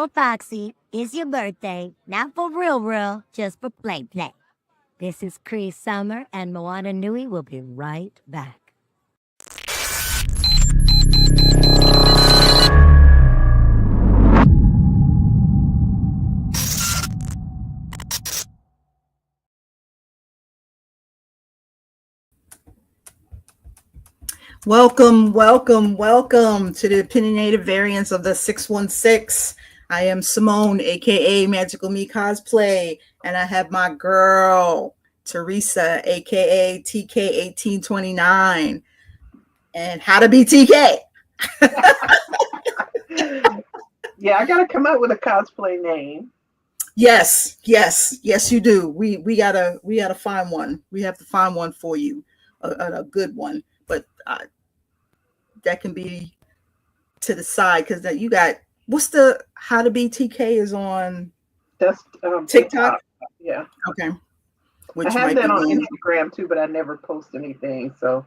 Oh, Foxy, it's your birthday. Not for real, just for play. This is Cree Summer, and Moana Nui will be right back. Welcome to the Opinionated Variants of the 616. I am Simone, aka Magical Me Cosplay, and I have my girl, Teresa, aka TK1829. And how to be TK. Yeah, I gotta come up with a cosplay name. Yes, you do. We gotta find one. We have to find one for you, a good one. But that can be to the side because that you got. What's the how to be TK is on That's TikTok. Yeah. Okay. Which I have that on Instagram too, but I never post anything. So.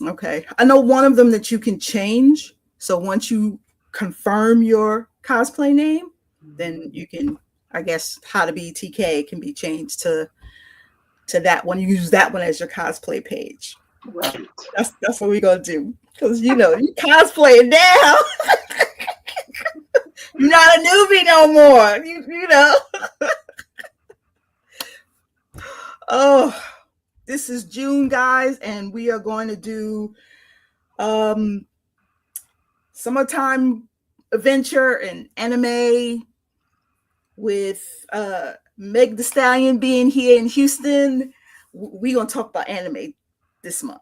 Okay, I know one of them that you can change. So once you confirm your cosplay name, then you can. I guess how to be TK can be changed to that one. You use that one as your cosplay page. Right. That's what we're gonna do because you cosplaying now. You're not a newbie no more. You know. Oh, this is June, guys, and we are going to do summertime adventure and anime with Meg the Stallion being here in Houston. We're gonna talk about anime this month.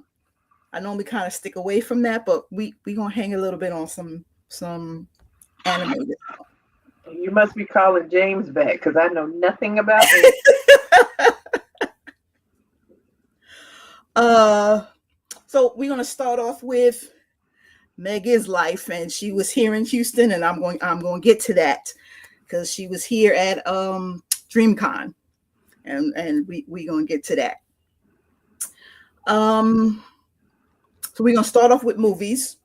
I normally kind of stick away from that, but we gonna hang a little bit on some anime. You must be calling James back because I know nothing about it. So we're gonna start off with Meg's life, and she was here in Houston, and I'm going to get to that because she was here at DreamCon, and we gonna get to that. So we're gonna start off with movies.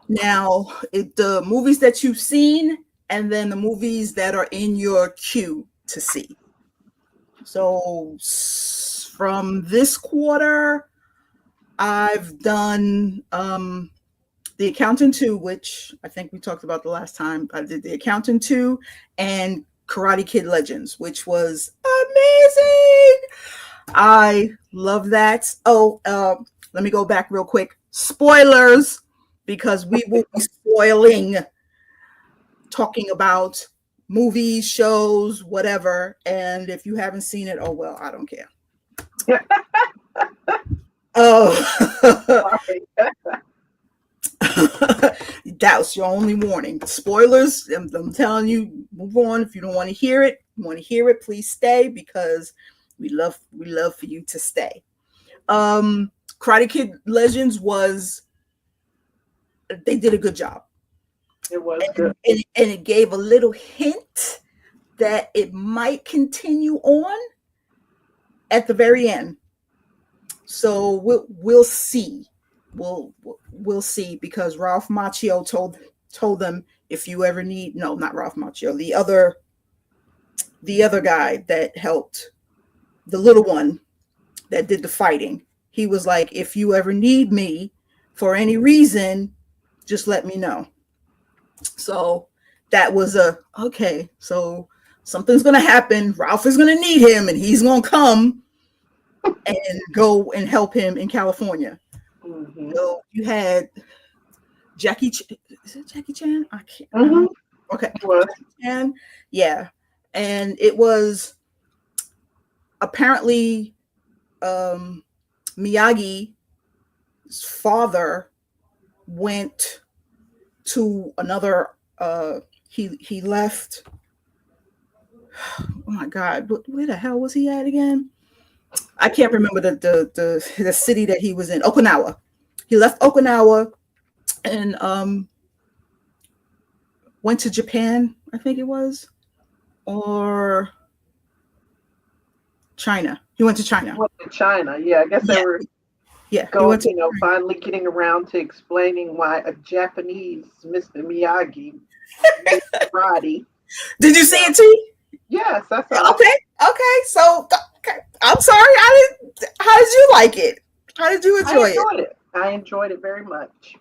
Now, the movies that you've seen, and then the movies that are in your queue to see. So from this quarter, I've done The Accountant 2, which I think we talked about the last time. I did The Accountant 2 and Karate Kid Legends, which was amazing. I love that. Oh, let me go back real quick. Spoilers, because we will be spoiling, talking about movies, shows, whatever. And if you haven't seen it, oh well, I don't care. Oh, that was your only warning. Spoilers. I'm telling you, move on. If you don't want to hear it, please stay because we love for you to stay. Karate Kid Legends they did a good job. It was good. And it gave a little hint that it might continue on at the very end. So we'll see. We'll see because Ralph Macchio told them if you ever need not Ralph Macchio, the other guy that helped, the little one that did the fighting. He was like, if you ever need me for any reason, just let me know. So that was okay. So something's going to happen. Ralph is going to need him and he's going to come and go and help him in California. Mm-hmm. So you had Jackie. Is it Jackie Chan? I can't. Mm-hmm. Okay. Jackie Chan. Yeah. And it was apparently Miyagi's father went to another he left. Oh my God, where the hell was he at again? I can't remember the city that he was in. Okinawa. He left Okinawa and went to Japan, I think it was, or China. He went to China. Yeah, I guess they were. Yeah, he Go, went to finally getting around to explaining why a Japanese Mr. Miyagi knew karate. Did you see it too? Yes, I saw it. Okay. So okay. I'm sorry. I didn't. How did you like it? How did you I enjoy it? enjoyed it. I enjoyed it very much.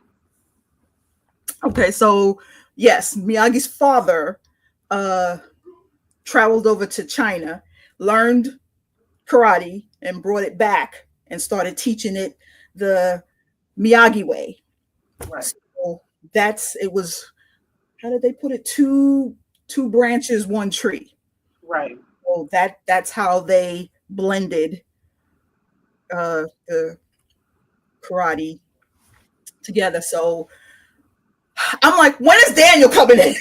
Okay, so yes, Miyagi's father uh, traveled over to China, learned karate, and brought it back and started teaching it the Miyagi way. Right, So that's it was. How did they put it? Two branches, one tree. right. So that's how they blended the karate together. So I'm like, when is Daniel coming in?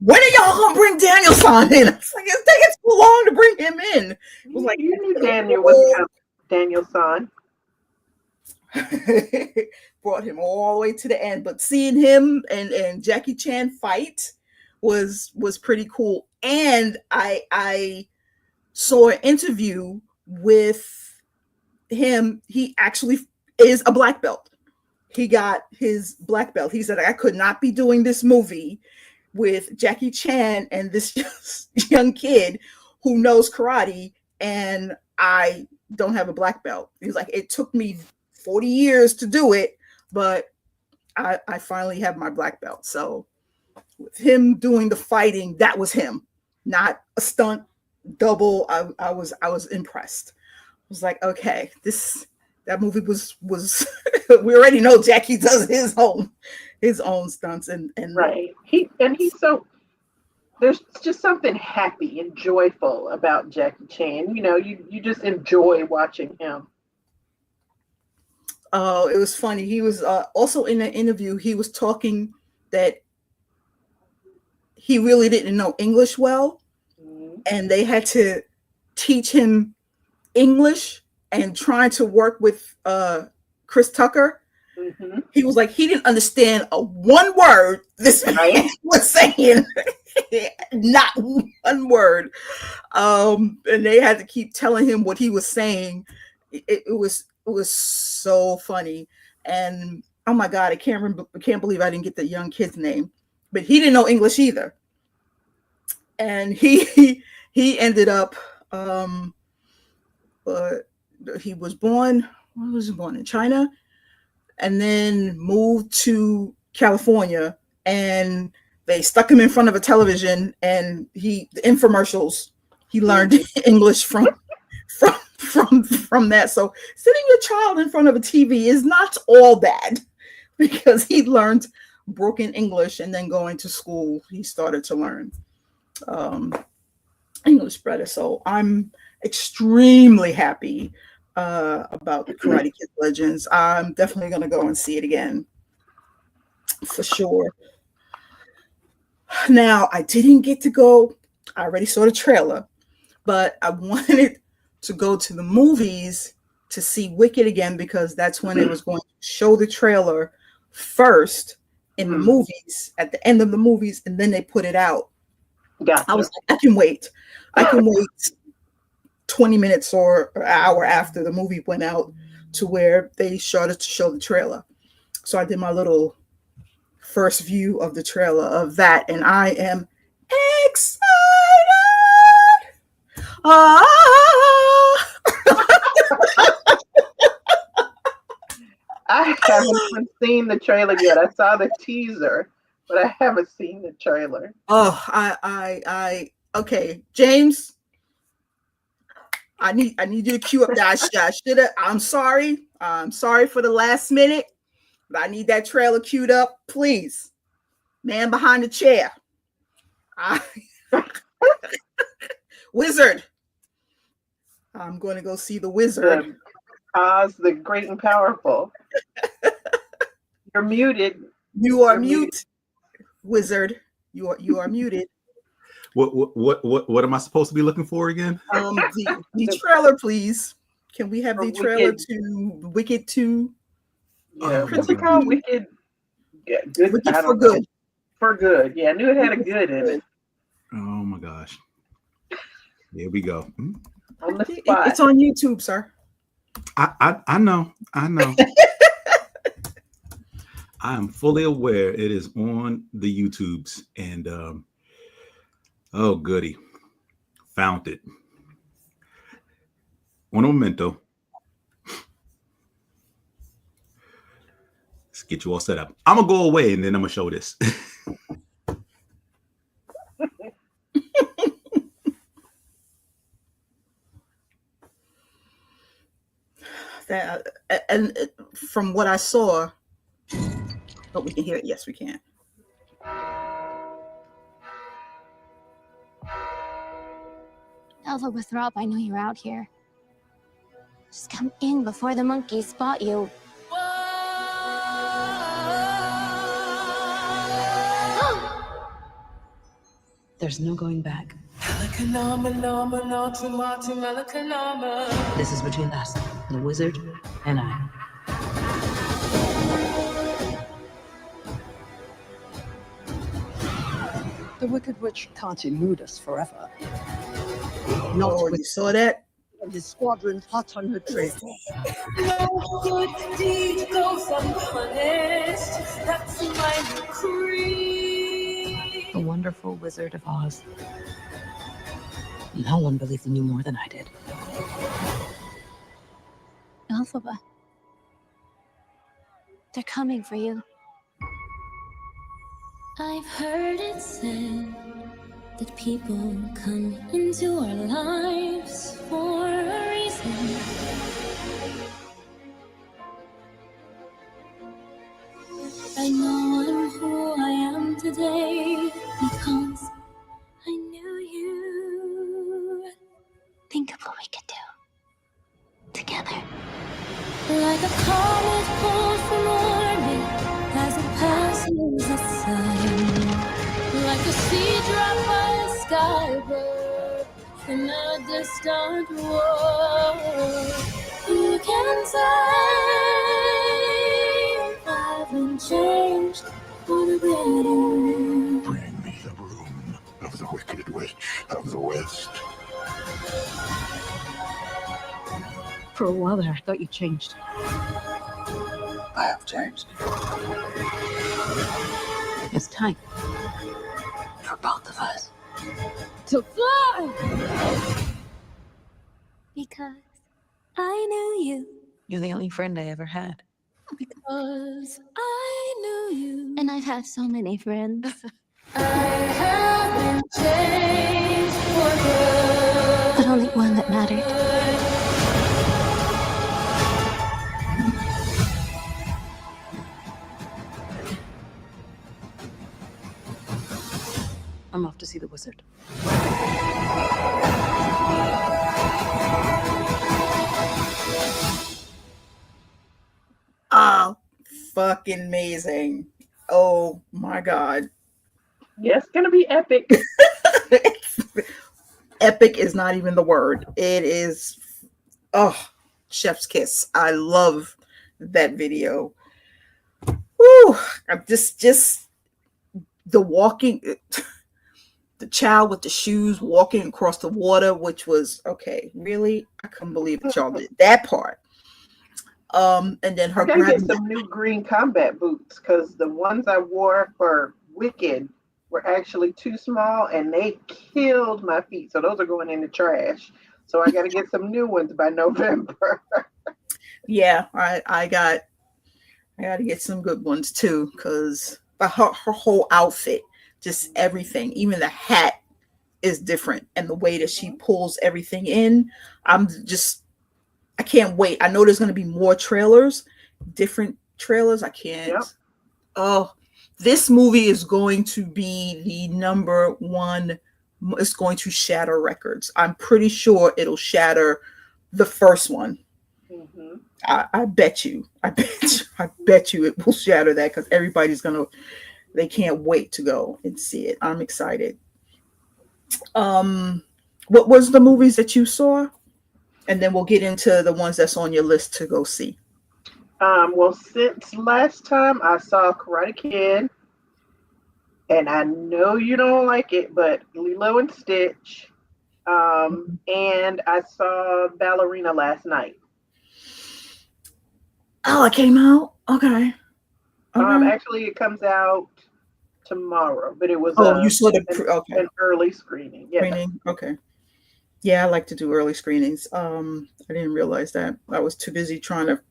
When are y'all gonna bring Daniel-san in? It's like it's taking too long to bring him in. It was like You knew Daniel was coming, Daniel-san. brought him all the way to the end. But seeing him and Jackie Chan fight was pretty cool. And I saw an interview with him. He actually is a black belt. He got his black belt. He said, I could not be doing this movie with Jackie Chan and this young kid who knows karate, and I don't have a black belt. He was like, it took me 40 years to do it, but I finally have my black belt. So with him doing the fighting, that was him, not a stunt double. I was impressed. I was like, okay, that movie was we already know Jackie does his own stunts and Right. He's so, there's just something happy and joyful about Jackie Chan. You just enjoy watching him. it was funny. He was also in an interview. He was talking that he really didn't know English well, and they had to teach him English and trying to work with Chris Tucker. Mm-hmm. He was like, he didn't understand a one word this man was saying. Not one word. And they had to keep telling him what he was saying. It was so funny. And oh my God, I can't believe I didn't get the young kid's name. But he didn't know English either. And he ended up he was born in China, and then moved to California, and they stuck him in front of a television, and the infomercials, he learned English from that. So sitting your child in front of a TV is not all bad, because he learned broken English, and then going to school, he started to learn English better. So I'm extremely happy about the Karate Kid Legends. I'm definitely going to go and see it again for sure. Now, I didn't get to go. I already saw the trailer, but I wanted to go to the movies to see Wicked again, because that's when it was going to show the trailer first in the movies, at the end of the movies, and then they put it out. Gotcha. I was like, I can wait 20 minutes or an hour after the movie went out to where they started to show the trailer. So I did my little first view of the trailer of that, and I am excited. I haven't seen the trailer yet. I saw the teaser, but I haven't seen the trailer. Oh, okay, James, I need you to cue up that. I'm sorry for the last minute, but I need that trailer queued up, please. Man behind the chair. Wizard. I'm going to go see the Wizard. Oz the Great and Powerful. You're muted. You are mute, Wizard. You are muted. What am I supposed to be looking for again? The trailer, please. Can we have the trailer to Wicked 2? Yeah, what's it called? Wicked. Yeah, good. Wicked for good. For good. Yeah, I knew it had a good in it. Oh my gosh. Here we go. On the spot. It's on YouTube, sir. I know. I know. I am fully aware it is on the YouTubes. And oh goody. Found it. Un momento. Let's get you all set up. I'm gonna go away and then I'm gonna show this. That and from what I saw, oh, we can hear it. Yes, we can. Alpha Withrop, I know you're out here. Just come in before the monkeys spot you. There's no going back. This is between us, the wizard and I. The Wicked Witch can't elude us forever. Oh, you saw that? And his squadron hot on her trail. No good deed goes unpunished. That's my creed. The wonderful Wizard of Oz. No one believed in you more than I did. Alphaba. They're coming for you. I've heard it said that people come into our lives for a reason. I know I'm who I am today because I knew you. Think of what we could do together. Like a comet pulled from orbit as it passes the sun. Like a seed dropped by a skybird in a distant world. You can say I haven't changed for the better. Bring me the broom of the Wicked Witch of the West. For a while there, I thought you changed. I have changed. It's time. For both of us. To fly! Because I knew you. You're the only friend I ever had. Because I knew you. And I've had so many friends. I haven't changed for good. But only one that mattered. I'm off to see the wizard. Oh, fucking amazing. Oh my God. Yes, it's gonna be epic. Epic is not even the word. It is, oh, chef's kiss. I love that video. Woo! I'm just the walking, the child with the shoes walking across the water, which was okay. Really, I couldn't believe that y'all did that part. And then her I gotta get grabbing some new green combat boots because the ones I wore for Wicked were actually too small and they killed my feet. So those are going in the trash. So I got to get some new ones by November. yeah, I got to get some good ones too, because her whole outfit, just everything, even the hat is different, and the way that she pulls everything in, I can't wait. I know there's going to be more trailers, different trailers. I can't. Yep. Oh, this movie is going to be the number one. It's going to shatter records. I'm pretty sure it'll shatter the first one. Mm-hmm. I bet you. I bet you it will shatter that, because everybody's they can't wait to go and see it. I'm excited. What was the movies that you saw? And then we'll get into the ones that's on your list to go see. Well, since last time I saw Karate Kid, and I know you don't like it, but Lilo and Stitch, and I saw Ballerina last night. Oh, it came out. Okay. Okay. Actually, it comes out tomorrow, but it was Oh, you saw the an early screening. Yeah. screening. Okay. Yeah, I like to do early screenings. I didn't realize that. I was too busy trying to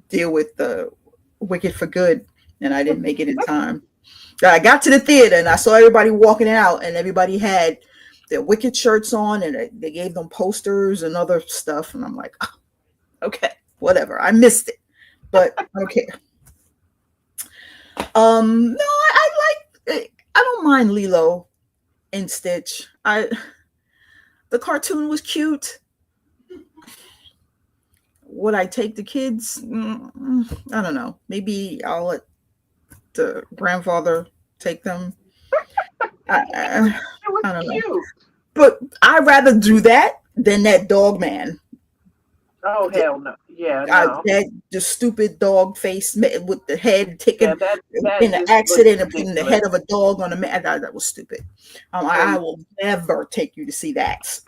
deal with the Wicked for Good, and I didn't make it in time. I got to the theater and I saw everybody walking out, and everybody had their Wicked shirts on, and they gave them posters and other stuff. And I'm like, oh, okay, whatever. I missed it, but okay. No, I like. I don't mind Lilo and Stitch. The cartoon was cute. Would I take the kids? I don't know. Maybe I'll let the grandfather take them. I don't know. But I'd rather do that than that dog man. Oh, hell no. Yeah, no. That just stupid dog face with the head taken in an just accident and looks putting the ridiculous. head of a dog on a man. That was stupid. I will never take you to see that.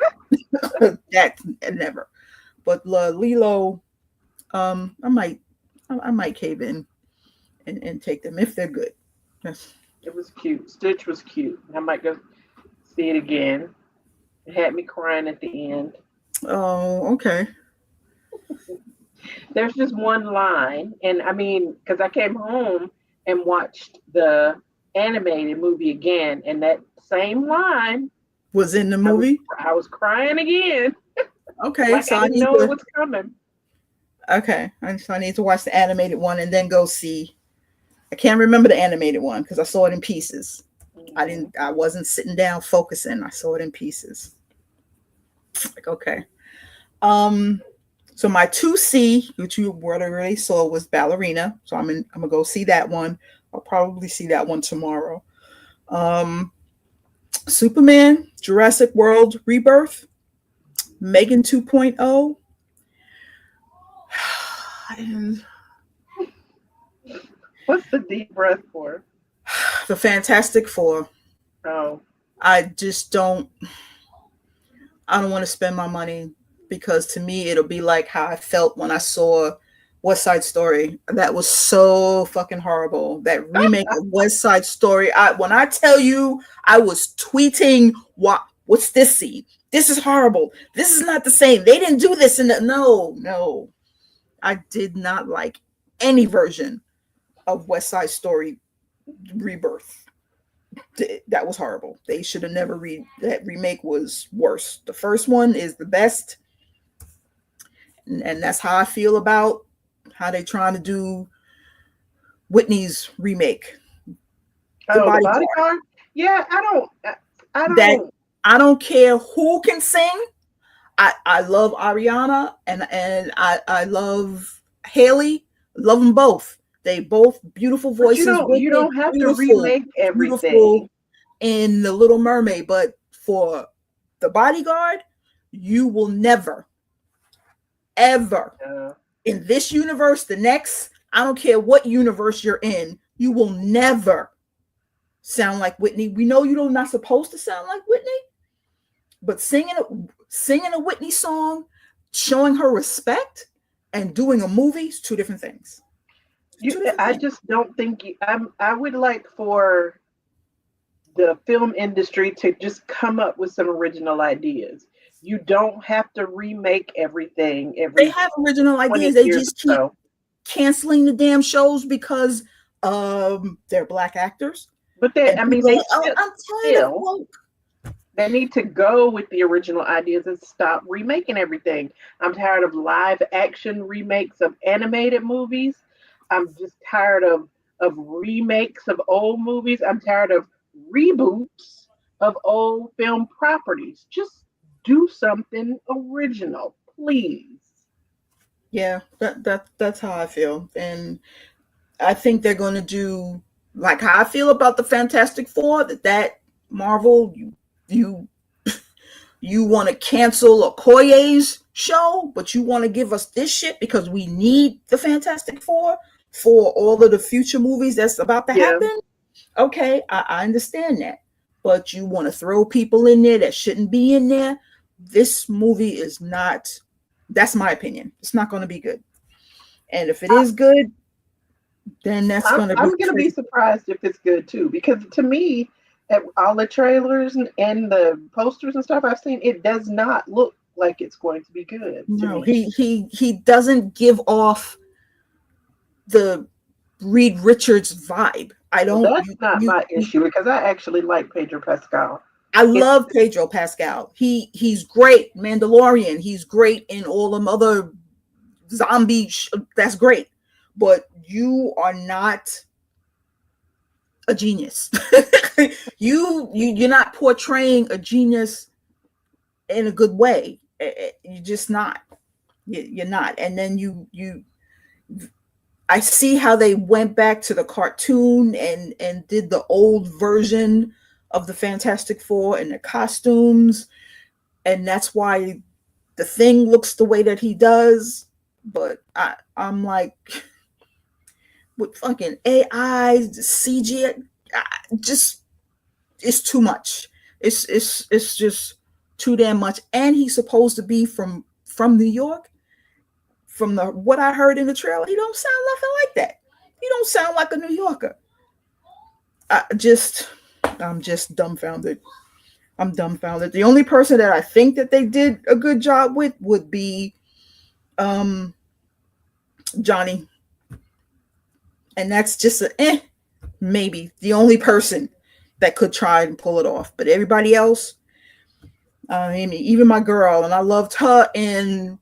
That never. But Lilo, I might cave in and take them if they're good. Yes. It was cute. Stitch was cute. I might go see it again. It had me crying at the end. Oh, okay. There's just one line, and I mean, because I came home and watched the animated movie again, and that same line was in the movie. I was crying again. Okay, like so I didn't know it was coming. Okay, so I need to watch the animated one and then go see. I can't remember the animated one because I saw it in pieces. Mm-hmm. I wasn't sitting down focusing. I saw it in pieces. Like, okay. So my 2C, which you already saw, was Ballerina. So I'm gonna go see that one. I'll probably see that one tomorrow. Superman, Jurassic World Rebirth, Megan 2.0. What's the deep breath for? The Fantastic Four. Oh. I don't want to spend my money because to me it'll be like how I felt when I saw West Side Story. That was so fucking horrible. That remake of West Side Story. When I tell you, I was tweeting, what's this scene? This is horrible. This is not the same. They didn't do this in the no. I did not like any version of West Side Story Rebirth. That was horrible. They should have never that remake was worse. The first one is the best. And that's how I feel about how they trying to do Whitney's remake. The Bodyguard? Yeah, I don't care who can sing. I love Ariana and I love Haley. Love them both. They both beautiful voices. You don't have to remake everything. Beautiful in The Little Mermaid, but for The Bodyguard, you will never, ever in this universe, the next, I don't care what universe you're in, you will never sound like Whitney. We know you're not supposed to sound like Whitney, but singing a Whitney song, showing her respect, and doing a movie is two different things. I just don't think I would like for the film industry to just come up with some original ideas. You don't have to remake everything. They have original ideas. They just keep canceling the damn shows because they're black actors. But they need to go with the original ideas and stop remaking everything. I'm tired of live action remakes of animated movies. I'm just tired of remakes of old movies. I'm tired of reboots of old film properties. Just do something original, please. Yeah, that's how I feel. And I think they're going to do like how I feel about the Fantastic Four, that Marvel, you want to cancel Okoye's show, but you want to give us this shit because we need the Fantastic Four for all of the future movies that's about to happen. Okay, I understand that. But you want to throw people in there that shouldn't be in there. This movie is not, that's my opinion. It's not going to be good. And if it is good, then that's going to be. I'm going to be surprised if it's good too, because to me, all the trailers and the posters and stuff I've seen, it does not look like it's going to be good. No, he doesn't give off the Reed Richards vibe. That's not my issue, because I actually like Pedro Pascal. I love Pedro Pascal. He's great. Mandalorian. He's great in all them other zombie. That's great. But you are not a genius. You're not portraying a genius in a good way. You're just not. You're not. And then I see how they went back to the cartoon and did the old version of the Fantastic Four and the costumes, and that's why the Thing looks the way that he does. But I'm like, with fucking AI, CG, just it's too much. It's just too damn much. And he's supposed to be from New York. From what I heard in the trailer, he don't sound nothing like that. He don't sound like a New Yorker. I'm just dumbfounded. I'm dumbfounded. The only person that I think that they did a good job with would be Johnny. And that's just maybe the only person that could try and pull it off. But everybody else, I mean, even my girl, and I loved her in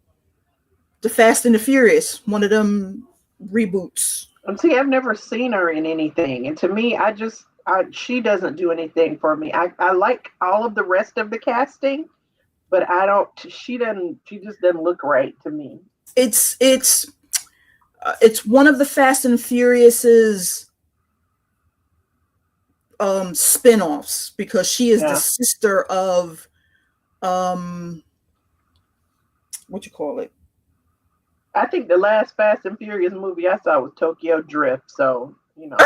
The Fast and the Furious, one of them reboots. See, I've never seen her in anything. And to me, she doesn't do anything for me. I like all of the rest of the casting, but she just doesn't look right to me. It's one of the Fast and Furious's spin-offs, because she is the sister of what you call it? I think the last Fast and Furious movie I saw was Tokyo Drift, so you know.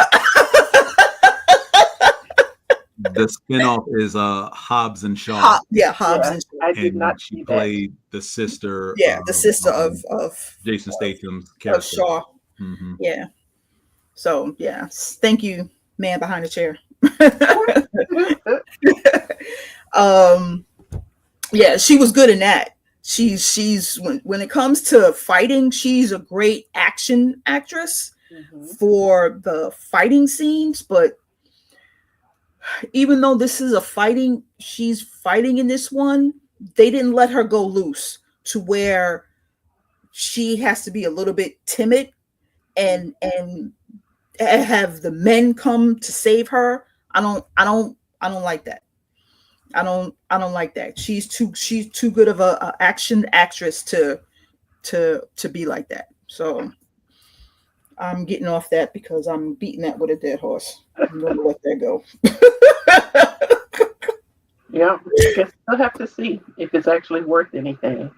The spinoff is Hobbs and Shaw. Hobbs and Shaw. I did not see she played the sister. The sister of Jason Statham's character. Of Shaw. Mm-hmm. Yeah. So thank you, man behind the chair. She was good in that. She's when it comes to fighting, she's a great action actress for the fighting scenes. But even though this is she's fighting in this one, they didn't let her go loose to where she has to be a little bit timid and have the men come to save her. I don't like that. I don't like that. She's too good of a action actress to be like that. So I'm getting off that because I'm beating that with a dead horse. I'm gonna let that go. Yeah, I guess I'll have to see if it's actually worth anything.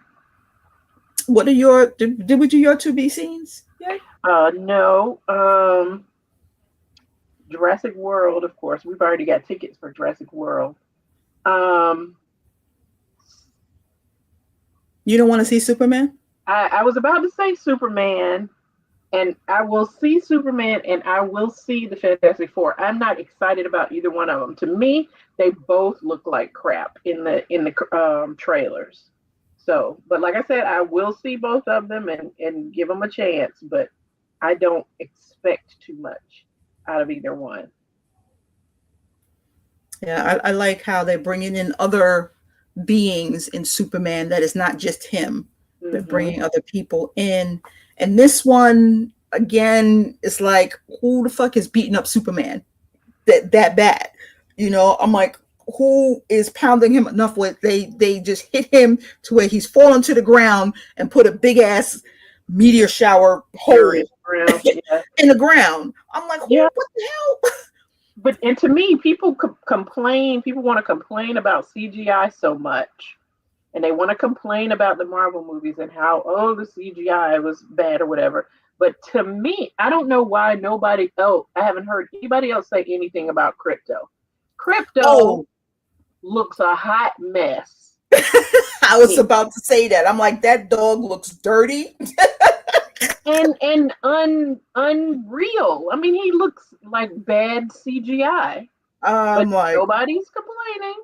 What are your did we do your to be scenes? Yeah. No. Jurassic World, of course. We've already got tickets for Jurassic World. You don't want to see Superman? I was about to say Superman, and I will see Superman, and I will see the Fantastic Four. I'm not excited about either one of them. To me, they both look like crap in the trailers. So, but like I said, I will see both of them and give them a chance, but I don't expect too much out of either one. Yeah, I like how they're bringing in other beings in Superman that is not just him. Mm-hmm. They're bringing other people in. And this one, again, is like, who the fuck is beating up Superman that bad? You know, I'm like, who is pounding him enough where they just hit him to where he's fallen to the ground and put a big ass meteor shower hole in the ground. I'm like, what the hell? And to me, people complain. People want to complain about CGI so much, and they want to complain about the Marvel movies and how the CGI was bad or whatever. But to me, I don't know why nobody else. I haven't heard anybody else say anything about Crypto. Crypto looks a hot mess. I was about to say that. I'm like, that dog looks dirty. unreal. I mean, he looks like bad CGI, but Like nobody's complaining.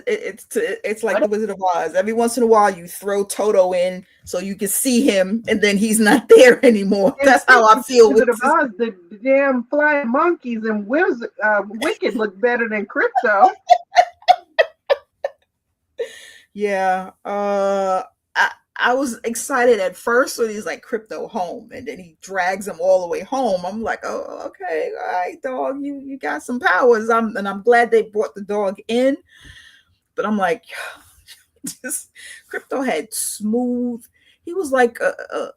it's like the Wizard of Oz. Every once in a while, you throw Toto in so you can see him, and then he's not there anymore. That's how I feel with Wizard of this. Oz. The damn flying monkeys and Wicked look better than Crypto. Yeah. I was excited at first when he's like Crypto home, and then he drags him all the way home. I'm like, oh, okay, all right, dog, you got some powers. I'm glad they brought the dog in, but I'm like, just Crypto had smooth. He was like I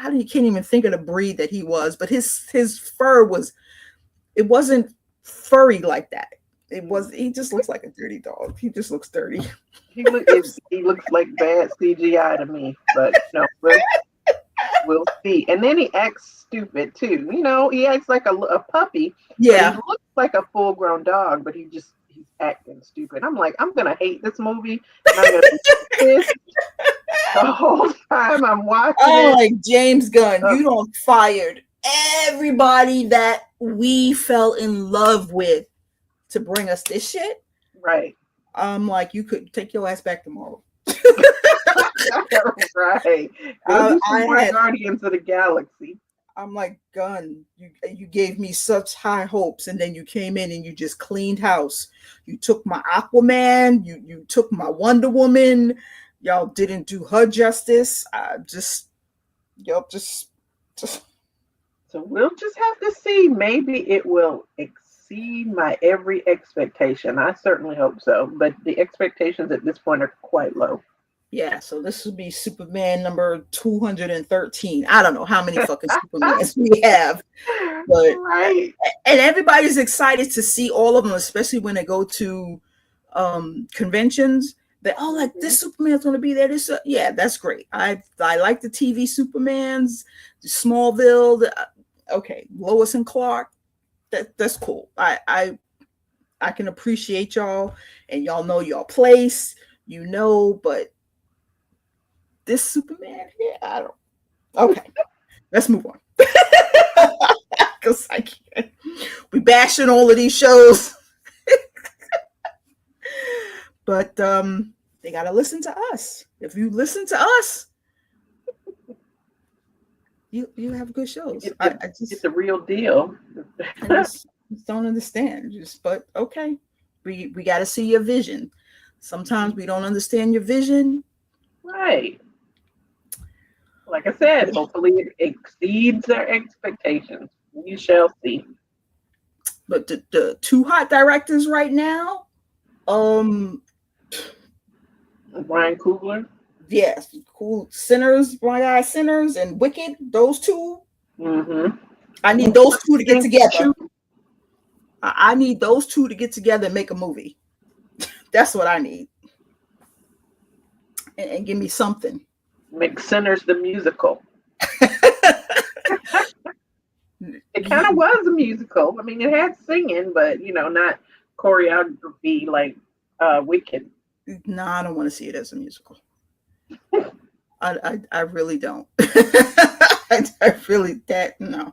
can't even think of the breed that he was, but his fur wasn't furry like that. He just looks like a dirty dog. He just looks dirty. He looks like bad CGI to me, but no, we'll see. And then he acts stupid too. He acts like a puppy. Yeah, he looks like a full-grown dog, but he's acting stupid. I'm like, I'm gonna hate this movie, and I'm gonna be pissed the whole time I'm watching it. Like James Gunn, you don't fired everybody that we fell in love with to bring us this shit. Right. I'm like, you could take your ass back tomorrow. Right. Guardians of the Galaxy. I'm like, Gunn, you gave me such high hopes, and then you came in and you just cleaned house. You took my Aquaman, you took my Wonder Woman. Y'all didn't do her justice. So we'll just have to see. Maybe it will exceed my every expectation. I certainly hope so. But the expectations at this point are quite low. Yeah, so this would be Superman number 213. I don't know how many fucking Supermans we have. But right. And everybody's excited to see all of them, especially when they go to conventions. They're all like, this Superman's going to be there. Yeah, that's great. I like the TV Supermans, the Smallville, okay, Lois and Clark. That's cool. I can appreciate y'all, and y'all know y'all place, but this Superman here, I don't. Okay, let's move on. Because I can't. We bashing all of these shows. But they got to listen to us. If you listen to us, you have good shows. It's the real deal. I just don't understand. But okay, we got to see your vision. Sometimes we don't understand your vision. Right. Like I said, hopefully it exceeds our expectations. We shall see. But the two hot directors right now, Ryan Coogler. Yes, cool. Sinners, my guy, Sinners, and Wicked. Those two. Mm-hmm. I need those two to get together. I need those two to get together and make a movie. That's what I need. And give me something. Make Sinners the musical. It kind of was a musical. I mean, it had singing, but not choreography like Wicked. No, I don't want to see it as a musical. I really don't. I really no.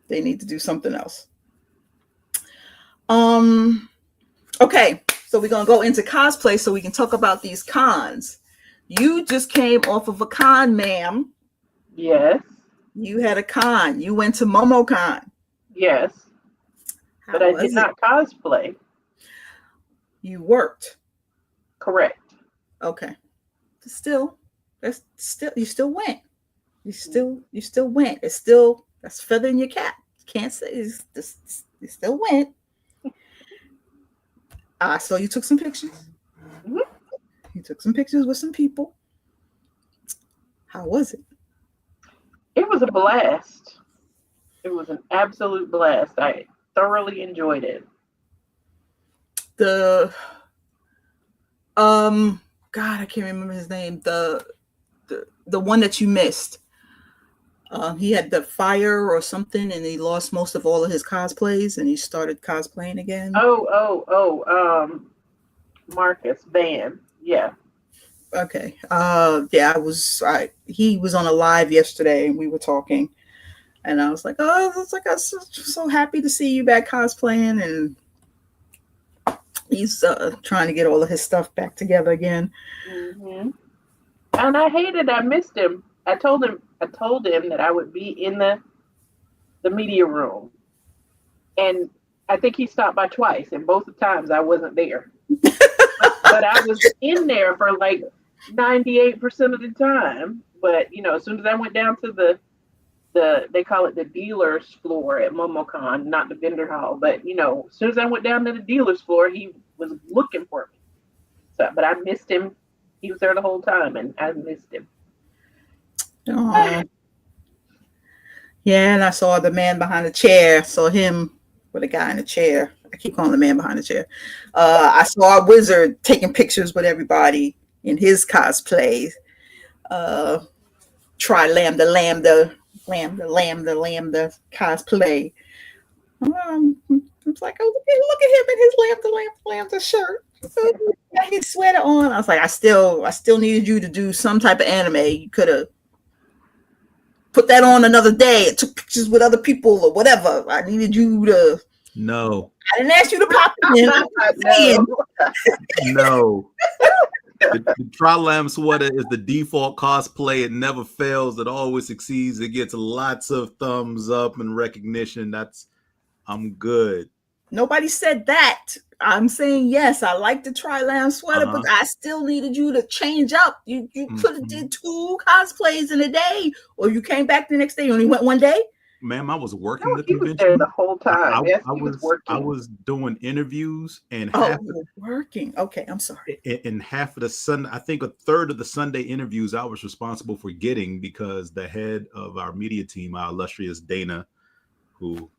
They need to do something else. Okay, so we're gonna go into cosplay so we can talk about these cons. You just came off of a con, ma'am. Yes. You had a con. You went to MomoCon. Yes. But I did not cosplay. You worked. Correct. Okay. You still went. You still went. That's feather in your cap. Can't say you still went. So you took some pictures. Mm-hmm. You took some pictures with some people. How was it? It was a blast. It was an absolute blast. I thoroughly enjoyed it. God, I can't remember his name. The one that you missed. He had the fire or something, and he lost most of all of his cosplays, and he started cosplaying again. Marcus Van. Yeah. Okay. Yeah, he was on a live yesterday and we were talking and I was like, oh, it's like, I'm so happy to see you back cosplaying. And he's trying to get all of his stuff back together again. Mm-hmm. And I hated, I missed him. I told him that I would be in the media room. And I think he stopped by twice, and both the times I wasn't there. But I was in there for like 98% of the time. But as soon as I went down to the they call it the dealer's floor at MomoCon, not the vendor hall. But as soon as I went down to the dealer's floor, he was looking for me. So, but I missed him. He was there the whole time, and I missed him. Oh. Yeah, and I saw the man behind the chair. Saw him with a guy in a chair. I keep calling the man behind the chair. I saw a wizard taking pictures with everybody in his cosplay. Try lambda cosplay. It's like, oh, look at him in his lambda shirt. Got his sweater on. I was like, I still needed you to do some type of anime. You could have put that on another day. It took pictures with other people or whatever. I needed you to. No. I didn't ask you to pop in. No. The Tri-Lam sweater is the default cosplay. It never fails. It always succeeds. It gets lots of thumbs up and recognition. I'm good. Nobody said that. I'm saying yes. I like the Tri-Lam sweater, but I still needed you to change up. You could have did 2 cosplays in a day, or you came back the next day. You only went one day. Ma'am, I was working the he convention. was there the whole time. Yes, he was working. I was doing interviews and working. Okay, I'm sorry. In half of the Sunday, I think a third of the Sunday interviews I was responsible for getting, because the head of our media team, our illustrious Dana, who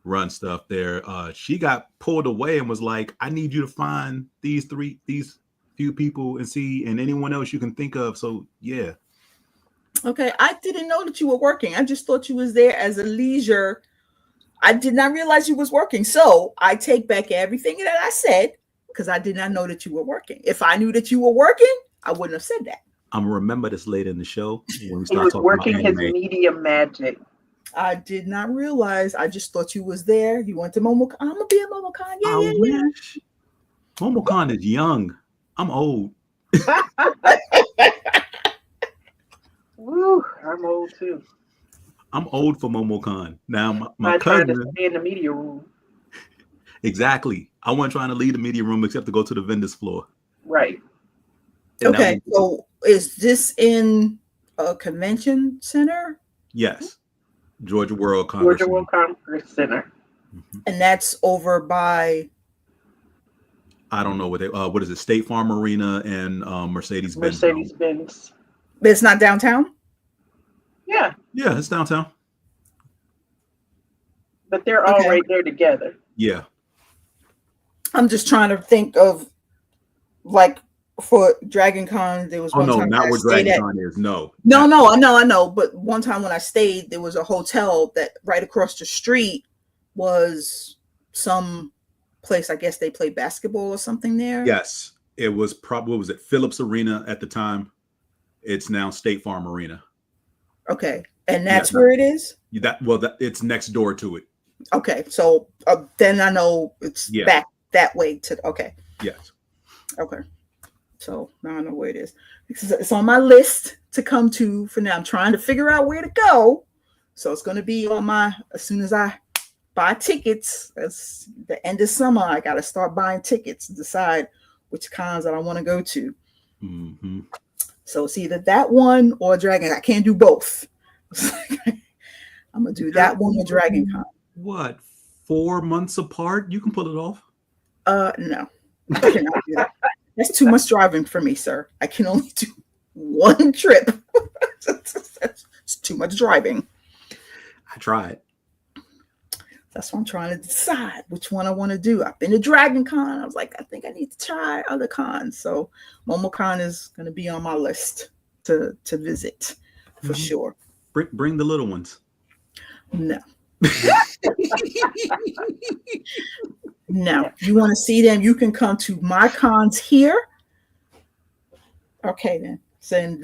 runs stuff there, she got pulled away and was like, I need you to find these few people and anyone else you can think of. So yeah. Okay, I didn't know that you were working. I just thought you was there as a leisure. I did not realize you was working. So I take back everything that I said, because I did not know that you were working. If I knew that you were working, I wouldn't have said that. I'm gonna remember this later in the show when we start he was talking working about his anime. media magic. I did not realize. I just thought you was there. You went to MomoCon. I'm gonna be at MomoCon. Yeah. Wish. MomoCon is young. I'm old. Woo, I'm old too. I'm old for MomoCon. Now my I'm trying cousin to stay in the media room. Exactly. I wasn't trying to leave the media room except to go to the vendor's floor. Right. And okay. So is this in a convention center? Yes. Georgia World Congress Center. Mm-hmm. And that's over by. I don't know what is it? State Farm Arena and Mercedes-Benz. Mercedes-Benz. But it's not downtown? Yeah. Yeah, it's downtown. But they're all right there together. Yeah. I'm just trying to think of, like, for Dragon Con, there was one time not where Dragon Con is. No, I know. But one time when I stayed, there was a hotel that right across the street was some place. I guess they played basketball or something there. Yes, it was probably, what was it, Phillips Arena at the time. It's now State Farm Arena. Okay, and that's where it is? It's next door to it. Okay, so then I know it's back that way to, okay. Yes. Okay, so now I know where it is. It's on my list to come to for now. I'm trying to figure out where to go. So it's going to be on as soon as I buy tickets, that's the end of summer, I got to start buying tickets, decide which cons that I want to go to. Mm-hmm. So it's either that one or Dragon. I can't do both. I'm going to do that one or Dragon Con. What, 4 months apart? You can pull it off. No, I cannot do that. That's too much driving for me, sir. I can only do one trip. It's too much driving. I tried. That's what I'm trying to decide which one I want to do. I've been to Dragon Con. I was like, I think I need to try other cons. So MomoCon is going to be on my list to visit for sure. Bring the little ones. No. No. You want to see them? You can come to my cons here Okay, then. So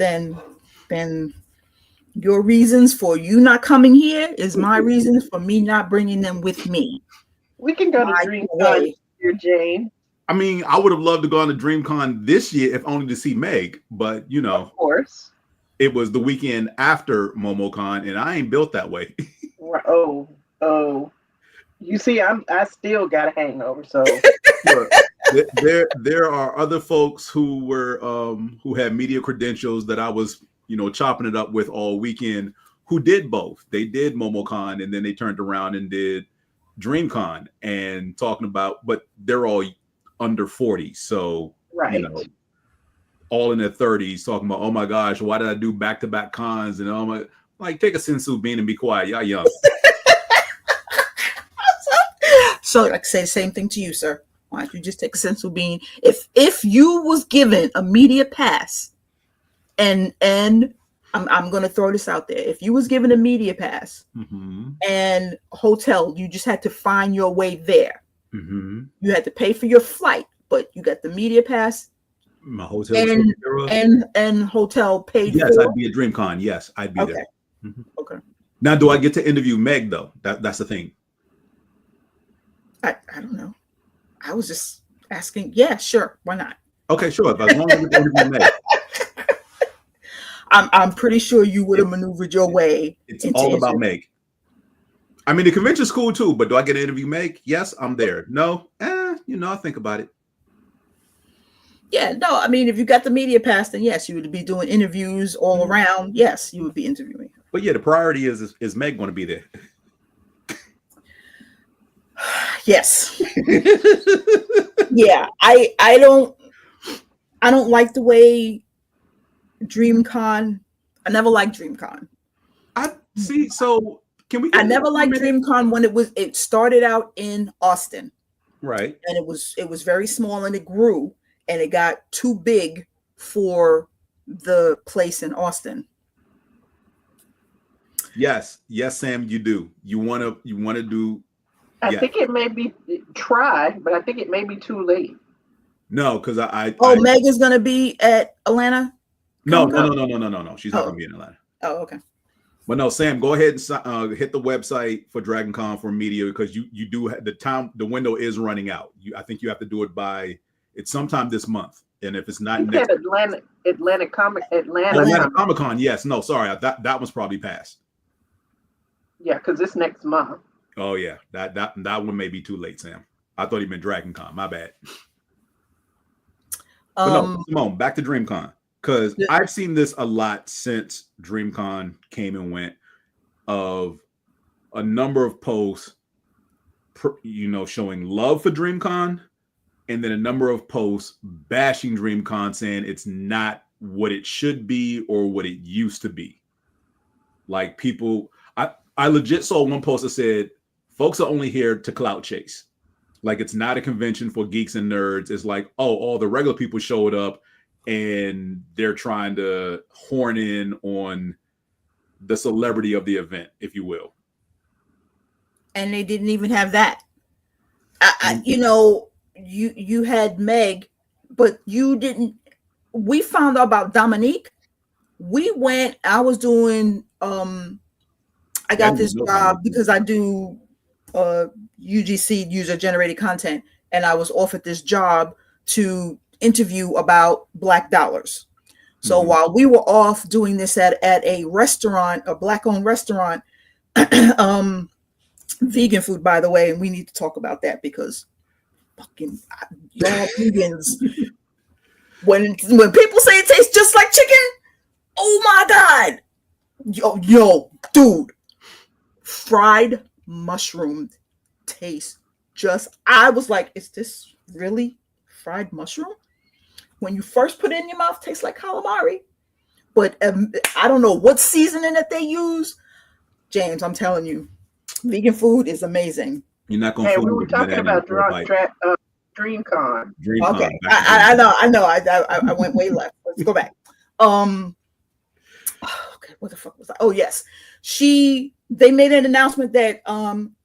then your reasons for you not coming here is my reasons for me not bringing them with me. We can go to By DreamCon the way. here, Jane. I mean, I would have loved to go on to DreamCon this year if only to see Meg, but you know, Of course. it was the weekend after MomoCon, and I ain't built that way. Oh. You see, I still got a hangover, so Look, there are other folks who were who had media credentials that I was, you know, chopping it up with all weekend who did both. They did MomoCon and then they turned around and did DreamCon and talking about, but they're all under 40, so right. you know, all in their 30s talking about, oh my gosh, why did I do back-to-back cons? And oh my, like, take a sensu bean and be quiet. Y'all young. So I say the same thing to you, sir. Why don't you just take a sensu bean? If you was given a media pass, and I'm going to throw this out there. If you was given a media pass and hotel, you just had to find your way there. You had to pay for your flight, but you got the media pass. My hotel and hotel paid. Yes, for. I'd be at DreamCon. Yes, I'd be there. Okay. Now, do I get to interview Meg though? That's the thing. I don't know. I was just asking. Yeah, sure. Why not? Okay, sure. As long as I get to interview Meg. I'm pretty sure you would have maneuvered your way. It's all about Meg. I mean, the convention's cool too, but do I get to interview Meg? Yes, I'm there. No, you know, I'll think about it. Yeah, no, I mean, if you got the media pass, then yes, you would be doing interviews all around. Yes, you would be interviewing. But yeah, the priority is Meg going to be there? Yes. Yeah, I don't like the way DreamCon. I never liked DreamCon. I see. So can we? I never liked DreamCon when it started out in Austin, right? And it was very small and it grew and it got too big for the place in Austin. Yes, Sam, you do. You want to do. I think it may be try, but I think it may be too late. No, because I Meg is gonna be at Atlanta. No. She's not gonna be in Atlanta. Oh, okay. But no, Sam, go ahead and hit the website for DragonCon for media because you do have the window is running out. I think you have to do it by it's sometime this month, and if it's not next Atlanta Comic Con, yes, no, sorry, that one's probably passed. Yeah, because it's next month. Oh yeah, that one may be too late, Sam. I thought he meant DragonCon. My bad. But no, Simone, back to DreamCon because I've seen this a lot since DreamCon came and went. Of a number of posts, showing love for DreamCon, and then a number of posts bashing DreamCon, saying it's not what it should be or what it used to be. Like people, I legit saw one post that said, folks are only here to clout chase. Like it's not a convention for geeks and nerds. It's like, oh, all the regular people showed up and they're trying to horn in on the celebrity of the event, if you will. And they didn't even have that. You had Meg, but you didn't. We found out about Dominique. We went, I was doing, I got this job because I do UGC, user generated content, and I was offered this job to interview about Black dollars. So while we were off doing this at a restaurant, a Black-owned restaurant, vegan food, by the way, and we need to talk about that because fucking y'all vegans. When people say it tastes just like chicken, oh my God, yo, dude, fried mushroom tastes just. I was like, is this really fried mushroom? When you first put it in your mouth, it tastes like calamari. But I don't know what seasoning that they use. James, I'm telling you, vegan food is amazing. You're not going to. Hey, we were talking about DreamCon. Okay, I know. I went way left. Let's go back. Okay, what the fuck was that? Oh yes, they made an announcement that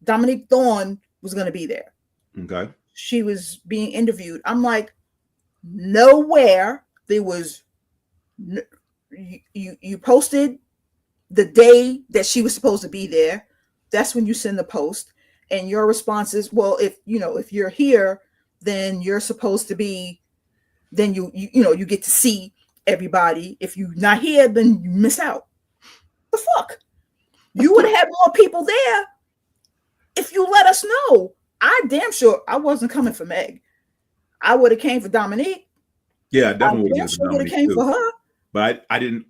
Dominique Thorne was going to be there. Okay, she was being interviewed. I'm like, nowhere there was You posted the day that she was supposed to be there. That's when you send the post, and your response is, well, if you're here, then you're supposed to be, then you get to see everybody. If you're not here, then you miss out. The fuck? You would have had more people there if you let us know. I damn sure I wasn't coming for Meg. I would have came for Dominique. Yeah, I definitely would have came for her. But I didn't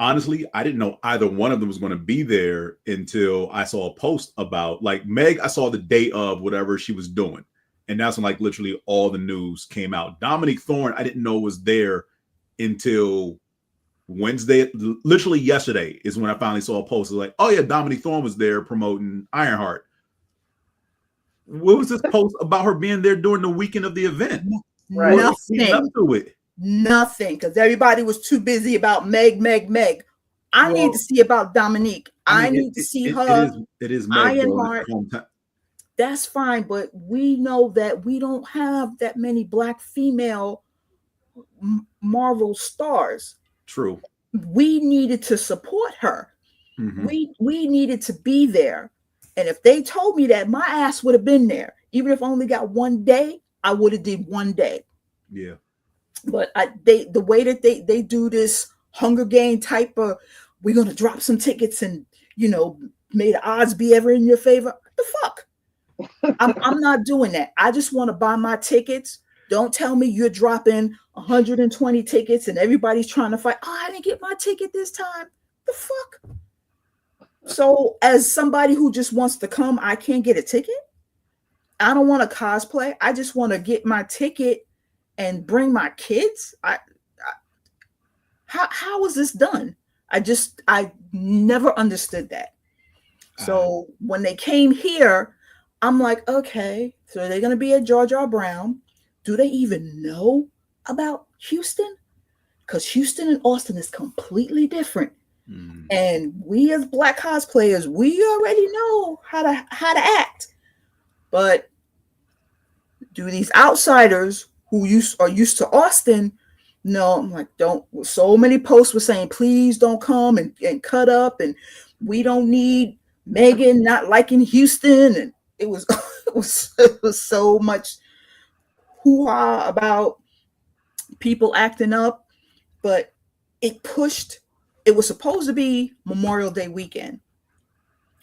know either one of them was going to be there until I saw a post about, like, Meg. I saw the day of whatever she was doing, and that's when, like, literally all the news came out. Dominique Thorne, I didn't know was there until Wednesday. Literally yesterday is when I finally saw a post. Like, oh yeah, Dominique Thorne was there promoting Ironheart. What was this post about her being there during the weekend of the event? Right. Nothing. Up to it. Nothing, because everybody was too busy about Meg. I need to see about Dominique. I need to see her. It is Meg. Ironheart. That's fine, but we know that we don't have that many Black female Marvel stars. True. We needed to support her. Mm-hmm. We needed to be there. And if they told me that, my ass would have been there. Even if I only got one day, I would have did one day. Yeah. But the way that they do this Hunger Game type of, we're going to drop some tickets and, may the odds be ever in your favor. What the fuck? I'm not doing that. I just want to buy my tickets. Don't tell me you're dropping 120 tickets and everybody's trying to fight. Oh, I didn't get my ticket this time. The fuck? So as somebody who just wants to come, I can't get a ticket. I don't want to cosplay. I just want to get my ticket and bring my kids. How is this done? I never understood that. So when they came here, I'm like, okay, so they're going to be at Jar Jar Brown. Do they even know about Houston? Because Houston and Austin is completely different. Mm. And we as Black cosplayers, we already know how to act. But do these outsiders who are used to Austin? No, I'm like, don't. So many posts were saying, please don't come and cut up, and we don't need Megan not liking Houston, and it was so much hoo-ha about people acting up, but it pushed. It was supposed to be Memorial Day weekend,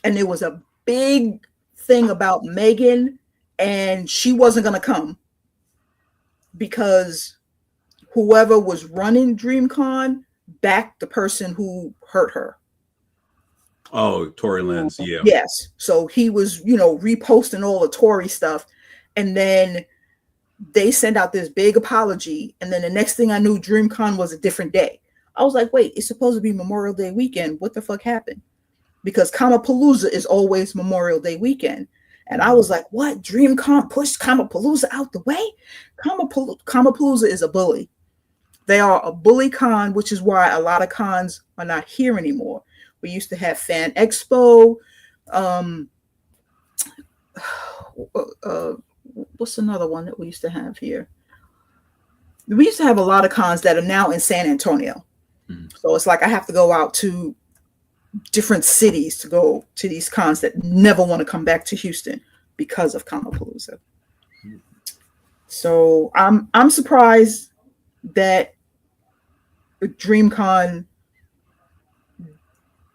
and there was a big thing about Megan, and she wasn't going to come because whoever was running DreamCon backed the person who hurt her. Oh, Tory Lanez, yeah. Yes. So he was, reposting all the Tory stuff. And then they sent out this big apology. And then the next thing I knew, DreamCon was a different day. I was like, wait, it's supposed to be Memorial Day weekend. What the fuck happened? Because Kamapalooza is always Memorial Day weekend. And I was like, what? DreamCon pushed Kamapalooza out the way? Kamapalooza is a bully. They are a bully con, which is why a lot of cons are not here anymore. We used to have Fan Expo. What's another one that we used to have here? We used to have a lot of cons that are now in San Antonio. Mm-hmm. So it's like I have to go out to different cities to go to these cons that never want to come back to Houston because of Kamapalooza. Mm-hmm. So I'm surprised that DreamCon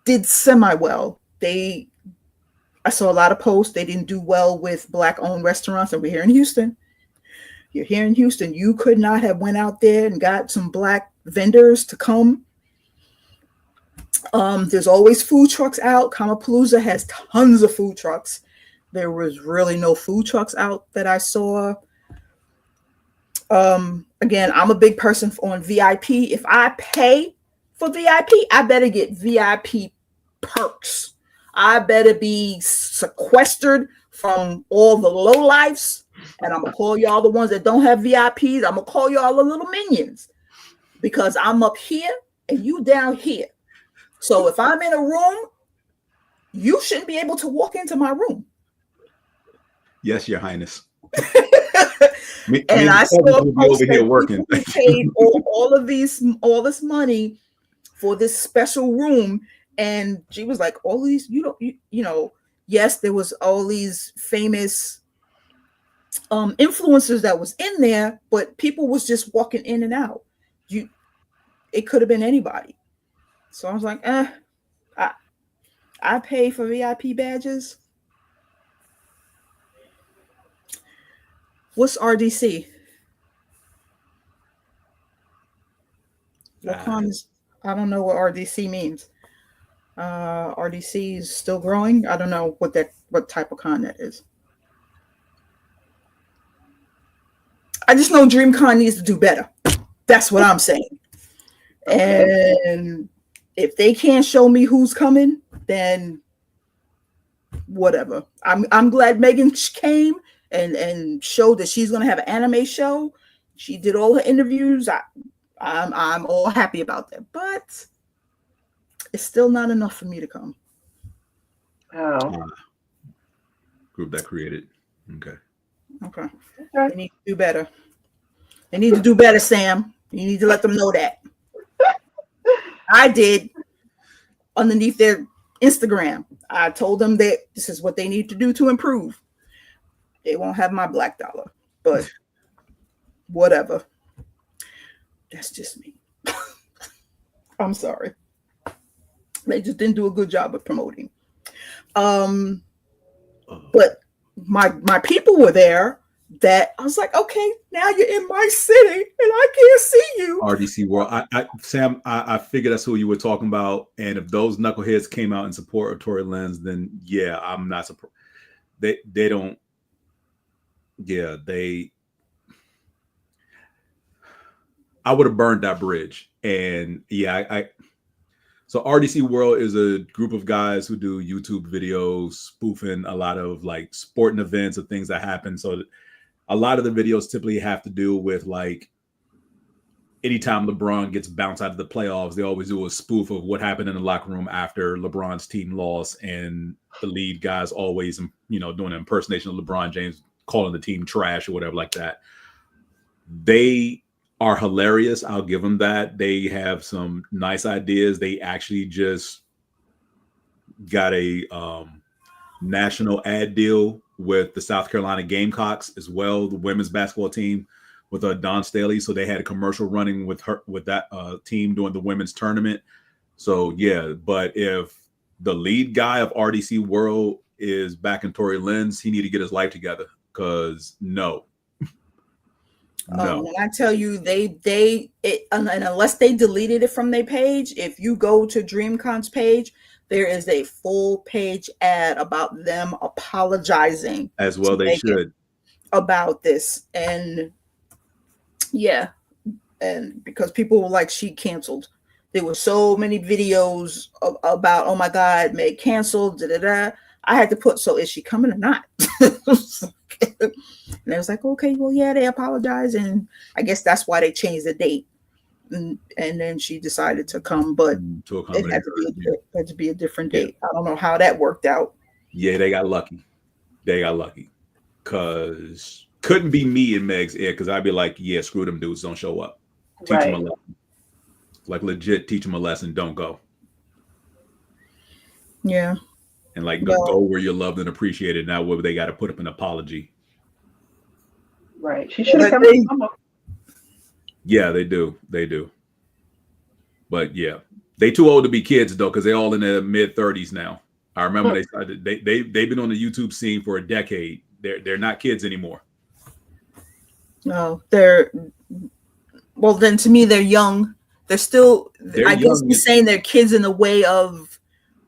did semi-well. I saw a lot of posts. They didn't do well with Black-owned restaurants, and we're here in Houston. You're here in Houston. You could not have went out there and got some Black vendors to come. There's always food trucks out. Kamapalooza has tons of food trucks. There was really no food trucks out that I saw. Again, I'm a big person on VIP. If I pay for VIP, I better get VIP perks. I better be sequestered from all the lowlifes, and I'm gonna call y'all the ones that don't have VIPs. I'm gonna call y'all the little minions because I'm up here and you down here. So if I'm in a room, you shouldn't be able to walk into my room. Yes, Your Highness. And I saw over here working. Paid all this money for this special room. And she was like, all these, you know, yes, there was all these famous influencers that was in there, but people was just walking in and out. It could have been anybody. So I was like, I pay for VIP badges. What's RDC? What con is? I don't know what RDC means. RDC is still growing. I don't know what type of con that is. I just know DreamCon needs to do better. That's what I'm saying. Okay. And if they can't show me who's coming, then whatever. I'm glad Megan came and showed that she's gonna have an anime show. She did all her interviews. I'm all happy about that, but it's still not enough for me to come. Oh. Group that created. Okay. They need to do better. They need to do better, Sam. You need to let them know that. I did underneath their Instagram. I told them that this is what they need to do to improve. They won't have my black dollar, but whatever. That's just me. I'm sorry. They just didn't do a good job of promoting. But my people were there that I was like, okay, now you're in my city and I can't see you. RDC World. Sam, I figured that's who you were talking about. And if those knuckleheads came out in support of Tory Lanez, then yeah, I'm not surprised. They don't. Yeah, I would have burned that bridge. And yeah, so RDC World is a group of guys who do YouTube videos spoofing a lot of like sporting events or things that happen. So a lot of the videos typically have to do with like anytime LeBron gets bounced out of the playoffs, they always do a spoof of what happened in the locker room after LeBron's team lost. And the lead guys always, doing an impersonation of LeBron James, calling the team trash or whatever like that. They are hilarious. I'll give them that. They have some nice ideas. They actually just got a national ad deal with the South Carolina Gamecocks as well, the women's basketball team with Dawn Staley. So they had a commercial running with that team during the women's tournament. So yeah, but if the lead guy of RDC World is back in Tory Lanez, he need to get his life together because no. When I tell you and unless they deleted it from their page, if you go to DreamCon's page, there is a full page ad about them apologizing. As well they should. About this. And yeah, and because people were like, she canceled. There were so many videos about, oh my God, Meg canceled, I had to put, so is she coming or not? And I was like, okay, well, yeah, they apologized. And I guess that's why they changed the date. And then she decided to come, but it had to be a different date. I don't know how that worked out. Yeah, they got lucky. Because couldn't be me in Meg's ear because I'd be like, yeah, screw them dudes, don't show up. Teach them a lesson. Like legit teach them a lesson, don't go. Yeah. And like go where you're loved and appreciated. Now where they got to put up an apology. Right. She should have come to summer. Yeah, they do. But yeah, they too old to be kids though, because they're all in their mid-30s now. I remember they started. They've been on the YouTube scene for a decade. They're not kids anymore. No, well then to me they're young. They're still. I guess you're saying they're kids in the way of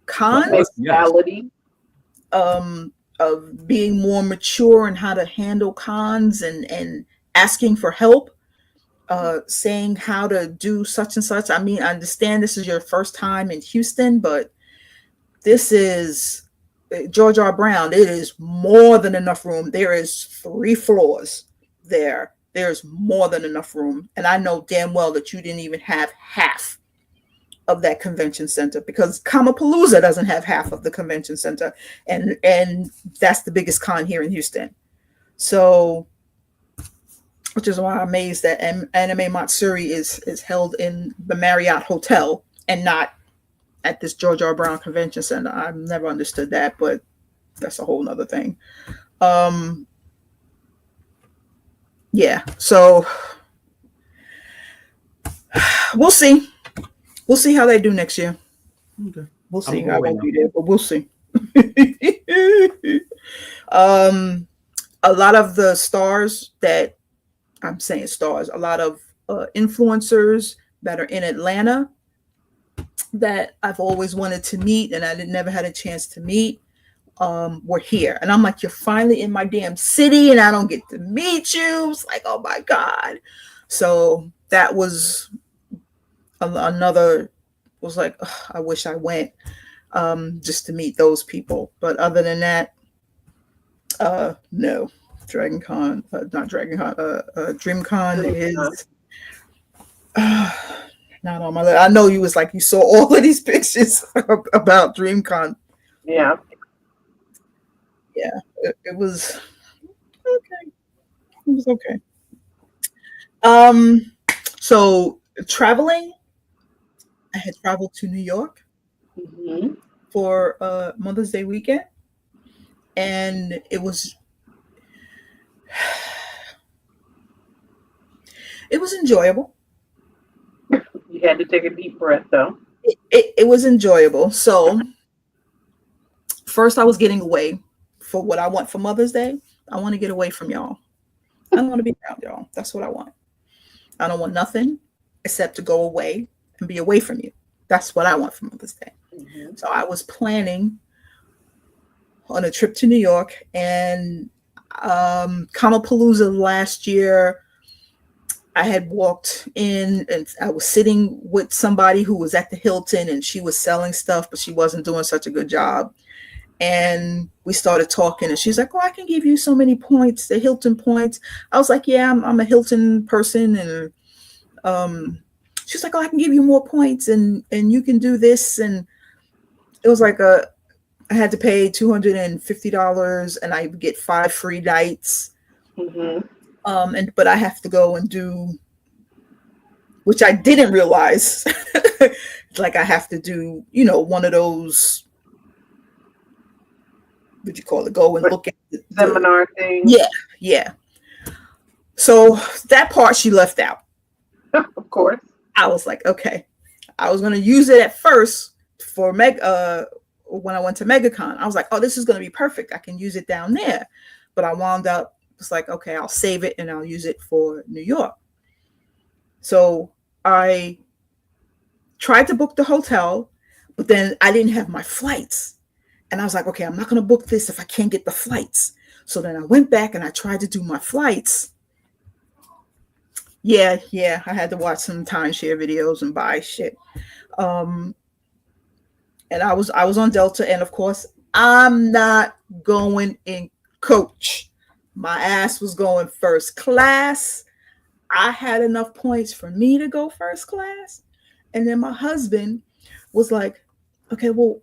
cons. Mentality. Of being more mature and how to handle cons and asking for help, saying how to do such and such. I mean, I understand this is your first time in Houston, but this is George R. Brown. It is more than enough room. There is 3 floors there. There's more than enough room. And I know damn well that you didn't even have half of that convention center because Kamapalooza doesn't have half of the convention center. And that's the biggest con here in Houston. So, which is why I'm amazed that Anime Matsuri is held in the Marriott Hotel and not at this George R. Brown Convention Center. I've never understood that, but that's a whole nother thing. Yeah, so we'll see. We'll see how they do next year. Okay. We'll see. I'm I away won't now. be there, but we'll see. A lot of the stars that I'm saying stars, a lot of influencers that are in Atlanta that I've always wanted to meet and I never had a chance to meet were here. And I'm like, you're finally in my damn city and I don't get to meet you. It's like, oh my God. So that was another, was like, ugh, I wish I went just to meet those people. But other than that, no. DreamCon is not on my list. I know you was like, you saw all of these pictures about DreamCon. Yeah. Yeah, it was okay. It was okay. So traveling, I had traveled to New York for Mother's Day weekend, and it was enjoyable. You had to take a deep breath, though. It was enjoyable. So first, I was getting away for what I want for Mother's Day. I want to get away from y'all. I don't want to be around y'all. That's what I want. I don't want nothing except to go away and be away from you. That's what I want for Mother's Day. So I was planning on a trip to New York, and Kamapalooza last year, I had walked in and I was sitting with somebody who was at the Hilton and she was selling stuff, but she wasn't doing such a good job. And we started talking and she's like, oh, I can give you so many points, the Hilton points. I was like, yeah, I'm a Hilton person. And she's like, oh, I can give you more points and you can do this. And it was like I had to pay $250 and I would get 5 free nights. But I have to go and do, which I didn't realize, like I have to do, one of those, what do you call it? Go and look at the seminar thing. Yeah. So that part she left out. Of course. I was like, okay. I was going to use it at first for when I went to MegaCon. I was like, oh, this is going to be perfect. I can use it down there. But I wound up, it's like, okay, I'll save it and I'll use it for New York. So I tried to book the hotel, but then I didn't have my flights. And I was like, okay, I'm not going to book this if I can't get the flights. So then I went back and I tried to do my flights. Yeah, I had to watch some timeshare videos and buy shit. And I was on Delta, and of course, I'm not going in coach. My ass was going first class. I had enough points for me to go first class. And then my husband was like, okay, well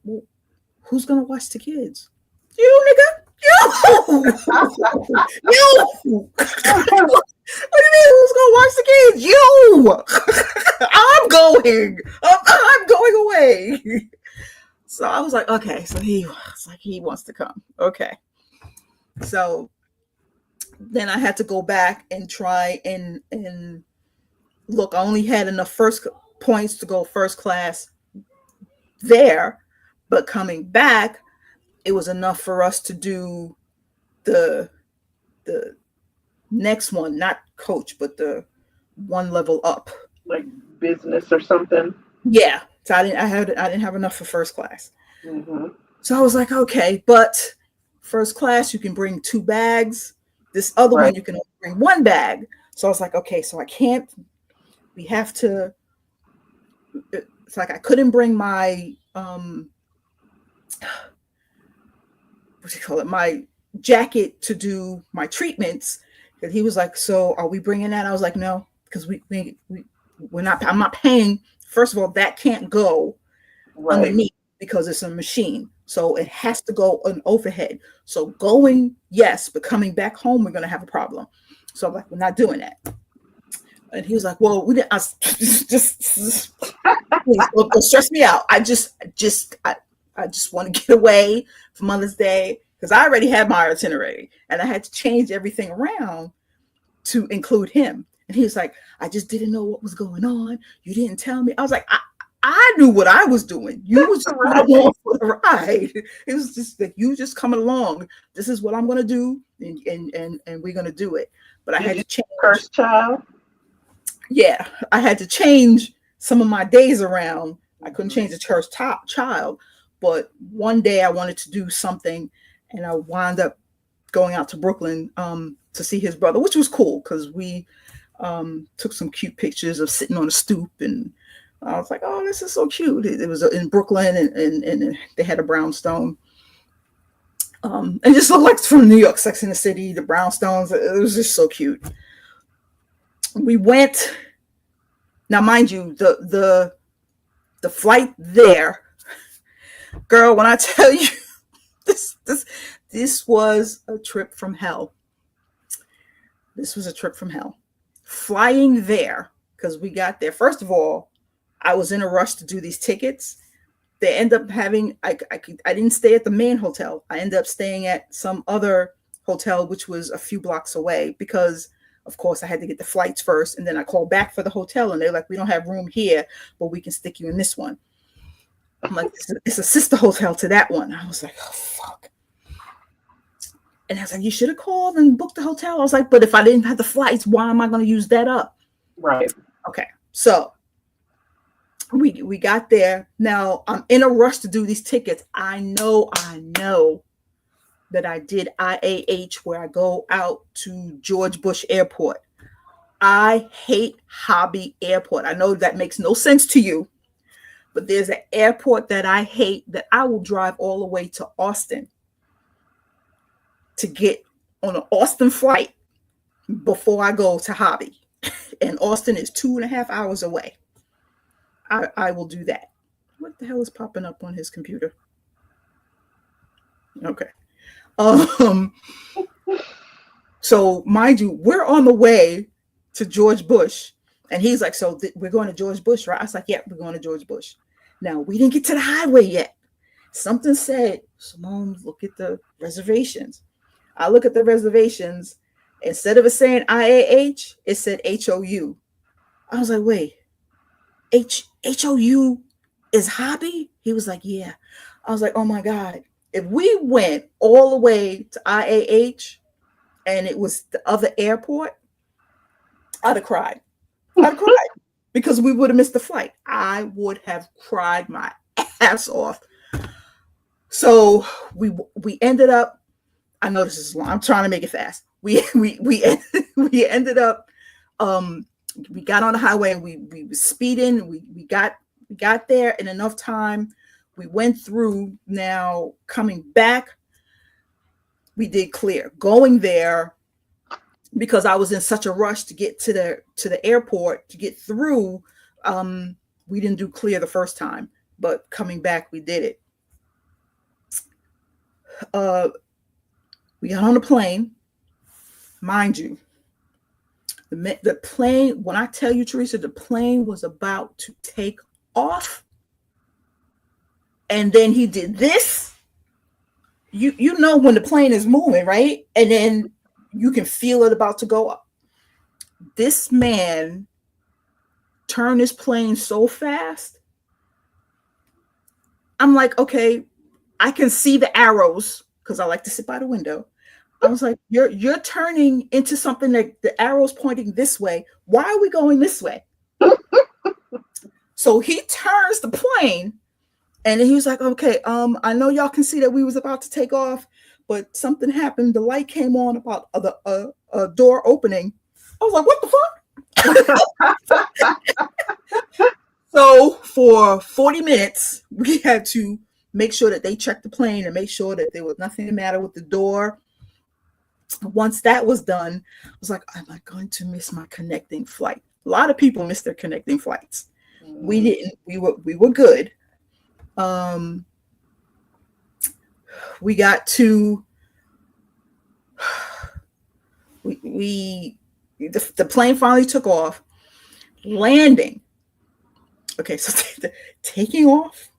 who's going to watch the kids? You, nigga. You. You. What do you mean? Who's going to watch the kids? You. I'm going away. So I was like, okay. So he wants to come. Okay. So then I had to go back and try and look. I only had enough first points to go first class there, but coming back, it was enough for us to do the next one, not coach, but the one level up, like business or something. Yeah, so I didn't have enough for first class. So I was like, okay, but first class you can bring 2 bags. This other one you can only bring 1 bag. So I was like, okay, so we have to. It's like I couldn't bring my what do you call it? My jacket to do my treatments. And he was like, so are we bringing that? I was like, no, because we're not. I'm not paying. First of all, that can't go underneath because it's a machine. So it has to go on overhead. So going, yes, but coming back home, we're going to have a problem. So I'm like, we're not doing that. And he was like, well, we didn't, just please don't stress me out. I just want to get away for Mother's Day because I already had my itinerary and I had to change everything around to include him. And he was like, I just didn't know what was going on. You didn't tell me. I was like, I knew what I was doing. You was just coming along for the ride. It was just that you just coming along. This is what I'm going to do, and we're going to do it. But I had to change. Cursed child. Yeah, I had to change some of my days around. I couldn't change the church child, but one day I wanted to do something, and I wound up going out to Brooklyn to see his brother, which was cool because we took some cute pictures of sitting on a stoop, and I was like, oh, this is so cute. It was in Brooklyn, and they had a brownstone. And just looked like from New York, Sex and the City, the brownstones. It was just so cute. We went. Now, mind you, the flight there, girl. When I tell you, this was a trip from hell. This was a trip from hell. Flying there because we got there. First of all, I was in a rush to do these tickets. They end up having. I didn't stay at the main hotel. I ended up staying at some other hotel, which was a few blocks away because. Of course, I had to get the flights first, and then I called back for the hotel, and they're like, we don't have room here, but we can stick you in this one. I'm like, it's a sister hotel to that one. I was like, oh, fuck. And I was like, you should have called and booked the hotel. I was like, but if I didn't have the flights, why am I going to use that up? Right. Okay. So we got there. Now, I'm in a rush to do these tickets. I know that I did IAH where I go out to George Bush Airport. I hate Hobby Airport. I know that makes no sense to you, but there's an airport that I hate that I will drive all the way to Austin to get on an Austin flight before I go to Hobby. And Austin is 2.5 hours away. I will do that. What the hell is popping up on his computer? Okay. So mind you, we're on the way to George Bush, and he's like, so we're going to George Bush, right? I was like, yeah, we're going to George Bush. Now we didn't get to the highway yet. Something said, Simone, look at the reservations. I look at the reservations. Instead of it saying IAH, it said HOU. I was like, wait, HOU is Hobby? He was like, yeah. I was like, oh my God. If we went all the way to IAH and it was the other airport, I'd have cried. Because we would have missed the flight. I would have cried my ass off. So we ended up, I know this is long. I'm trying to make it fast. We ended up, we got on the highway and we were speeding. We got there in enough time. We went through. Now coming back, we did clear. Going there, because I was in such a rush to get to the airport to get through, we didn't do clear the first time. But coming back, we did it. We got on the plane. Mind you, the plane, when I tell you, Teresa, the plane was about to take off. And then he did this. You know when the plane is moving, right? And then you can feel it about to go up. This man turned his plane so fast. I'm like, okay, I can see the arrows because I like to sit by the window. I was like, you're turning into something that the arrow's pointing this way. Why are we going this way? So he turns the plane. And he was like, okay, I know y'all can see that we was about to take off, but something happened. The light came on about the door opening. I was like, what the fuck? So for 40 minutes, we had to make sure that they checked the plane and make sure that there was nothing the matter with the door. Once that was done, I was like, am I going to miss my connecting flight? A lot of people miss their connecting flights. We didn't. We were good. We got to the plane finally took off. landing. Okay, so taking off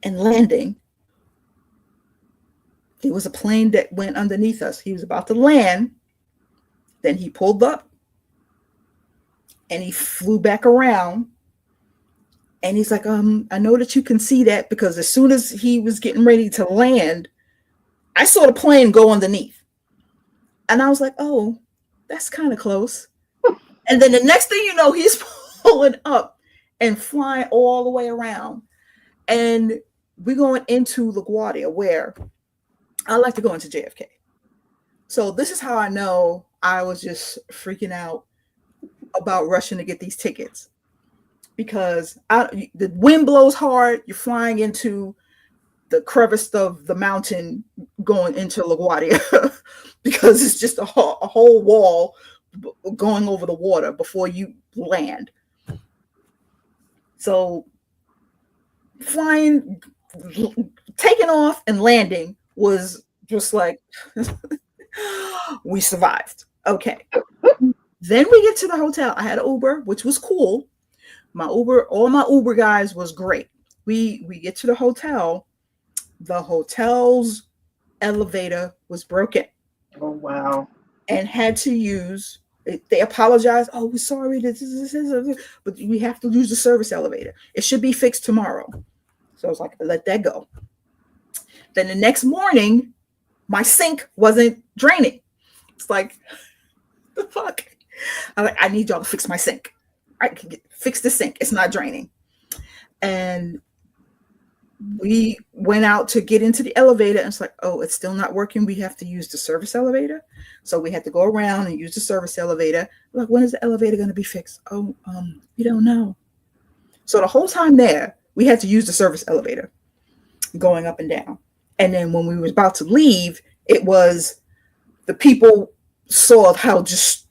and landing. There was a plane that went underneath us. He was about to land. Then he pulled up and he flew back around. And he's like, I know that you can see that, because as soon as he was getting ready to land, I saw the plane go underneath. And I was like, oh, that's kind of close. And then the next thing you know, he's pulling up and flying all the way around. And we're going into LaGuardia, where I like to go into JFK. So this is how I know I was just freaking out about rushing to get these tickets. Because the wind blows hard, you're flying into the crevice of the mountain going into LaGuardia because it's just a whole wall going over the water before you land. So flying, taking off and landing was just like, we survived. Okay. Then we get to the hotel. I had an Uber, which was cool. All my Uber guys was great. We get to the hotel. The hotel's elevator was broken. Oh, wow. And had to use, they apologized. Oh, we're sorry, but we have to use the service elevator. It should be fixed tomorrow. So I was like, let that go. Then the next morning, my sink wasn't draining. It's like, the fuck? I'm like, I need y'all to fix my sink. I can fix the sink. It's not draining. And we went out to get into the elevator, and it's like, oh, it's still not working. We have to use the service elevator. So we had to go around and use the service elevator. Like, when is the elevator going to be fixed? Oh, we don't know. So the whole time there, we had to use the service elevator going up and down. And then when we were about to leave, it was the people saw how just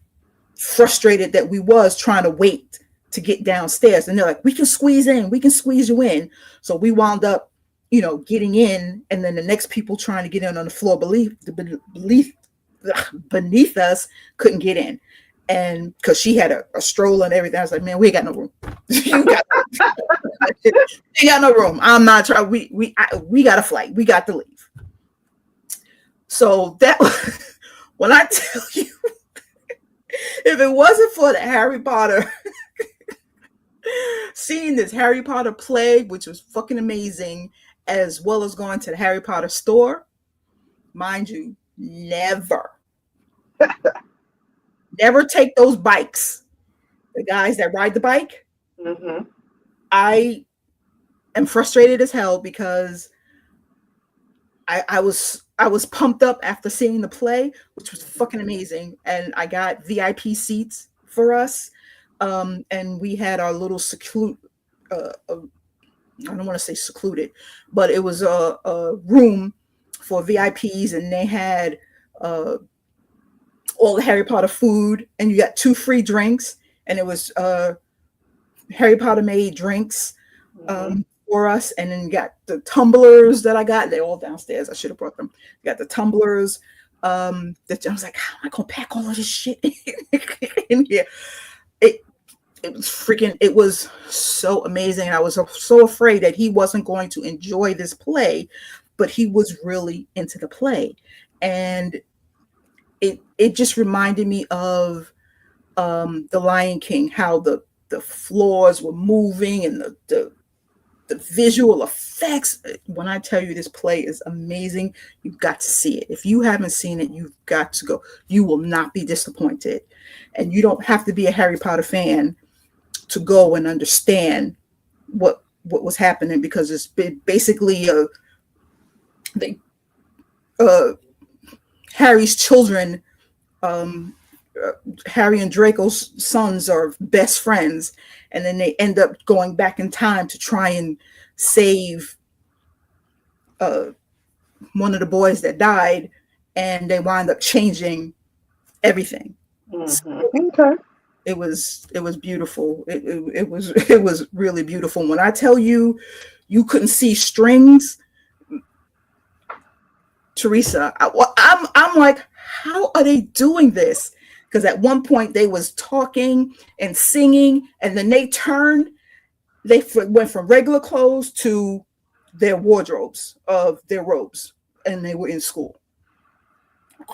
frustrated that we was trying to wait to get downstairs, and they're like, we can squeeze you in. So we wound up, getting in, and then the next people trying to get in on the floor beneath us couldn't get in. And because she had a stroller and everything, I was like, man, we ain't got no room. You got no room. I'm not trying. We got a flight. We got to leave. So that when I tell you, if it wasn't for the Harry Potter, seeing this Harry Potter play, which was fucking amazing, as well as going to the Harry Potter store, mind you, never take those bikes. The guys that ride the bike, Mm-hmm. I am frustrated as hell because I was pumped up after seeing the play, which was fucking amazing, and I got VIP seats for us, and we had our little I don't want to say secluded, but it was a room for VIPs, and they had all the Harry Potter food, and you got 2 free drinks, and it was Harry Potter made drinks for us, and then you got the tumblers that I got. They're all downstairs. I should have brought them. You got the tumblers. That I was like, how am I gonna pack all of this shit in here? It was so amazing. I was so afraid that he wasn't going to enjoy this play, but he was really into the play. And it just reminded me of The Lion King, how the floors were moving and the visual effects. When I tell you this play is amazing, you've got to see it. If you haven't seen it, you've got to go. You will not be disappointed. And you don't have to be a Harry Potter fan to go and understand what was happening, because it's basically Harry's children, Harry and Draco's sons are best friends, and then they end up going back in time to try and save one of the boys that died, and they wind up changing everything. Mm-hmm. Okay. It was beautiful. It was really beautiful. When I tell you, you couldn't see strings, Teresa, I'm like, how are they doing this? because at one point they was talking and singing, and then they turned. They went from regular clothes to their wardrobes of their robes, and they were in school.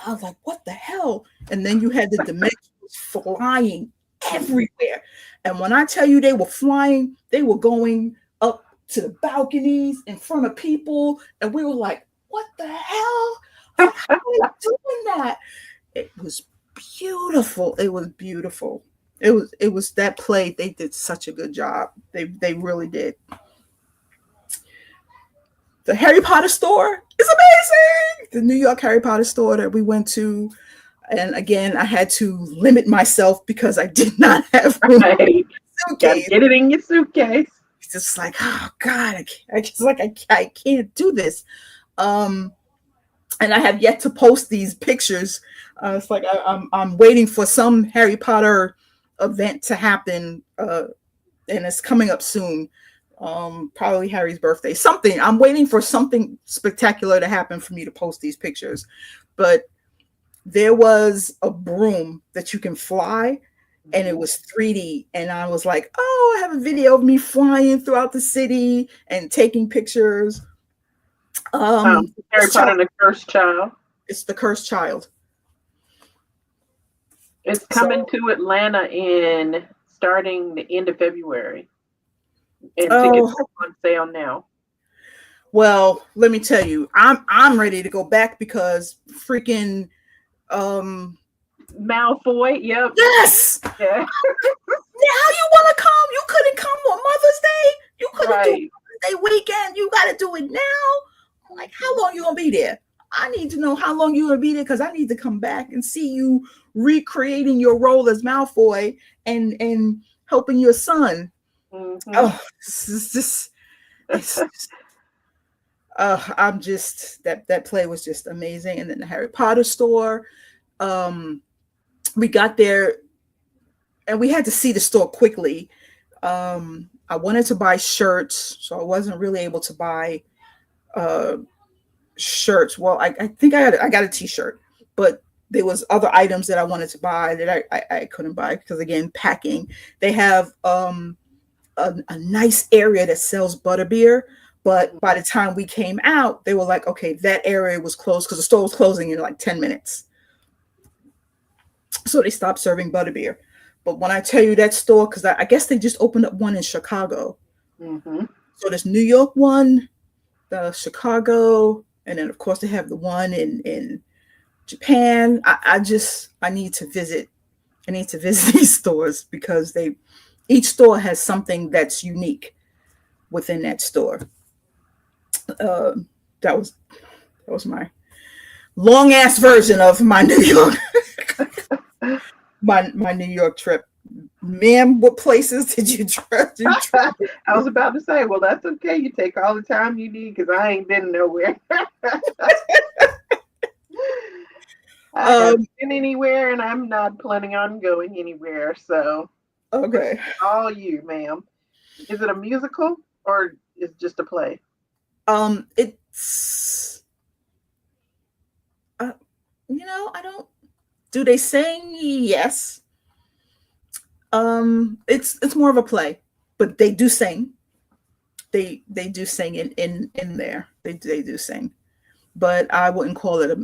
I was like, what the hell? And then you had the dimensions flying everywhere. And when I tell you they were flying, they were going up to the balconies in front of people. And we were like, what the hell? How are they doing that? It was beautiful. It was beautiful. It was that play. They did such a good job. They really did. The Harry Potter store is amazing. The New York Harry Potter store that we went to. And again, I had to limit myself because I did not have room. Right. Gotta get it in your suitcase. It's just like, oh God, I can't do this. And I have yet to post these pictures. It's like I'm waiting for some Harry Potter event to happen, and it's coming up soon. Probably Harry's birthday. Something. I'm waiting for something spectacular to happen for me to post these pictures. But there was a broom that you can fly, and it was 3D. And I was like, oh, I have a video of me flying throughout the city and taking pictures. Harry Potter and the Cursed Child. It's the Cursed Child. It's coming to Atlanta starting the end of February. And tickets are on sale now. Well, let me tell you, I'm ready to go back because freaking Malfoy, yep. Yes. Yeah. Now you want to come? You couldn't come on Mother's Day. You couldn't do Mother's Day weekend. You got to do it now. I'm like, how long you gonna be there? I need to know how long you're gonna be there because I need to come back and see you recreating your role as Malfoy and helping your son. Mm-hmm. Oh, I'm just that play was just amazing. And then the Harry Potter store, we got there and we had to see the store quickly. I wanted to buy shirts, so I wasn't really able to buy shirts. Well, I think I got a t-shirt, but there was other items that I wanted to buy that I couldn't buy because, again, packing. They have a nice area that sells butterbeer, but by the time we came out, they were like, okay, that area was closed because the store was closing in like 10 minutes. So they stopped serving butterbeer. But when I tell you that store, because I guess they just opened up one in Chicago. Mm-hmm. So there's New York one, the Chicago, and then of course they have the one in Japan. I need to visit. I need to visit these stores because each store has something that's unique within that store. That was my long ass version of my New York my New York trip. Ma'am, what places did you try? I was about to say, well, that's okay. You take all the time you need because I ain't been nowhere. I haven't been anywhere, and I'm not planning on going anywhere. So, okay, all you, ma'am. Is it a musical or is it just a play? It's I don't. Do they sing? Yes. It's more of a play, but they do sing. They do sing in there. They do sing, but I wouldn't call it a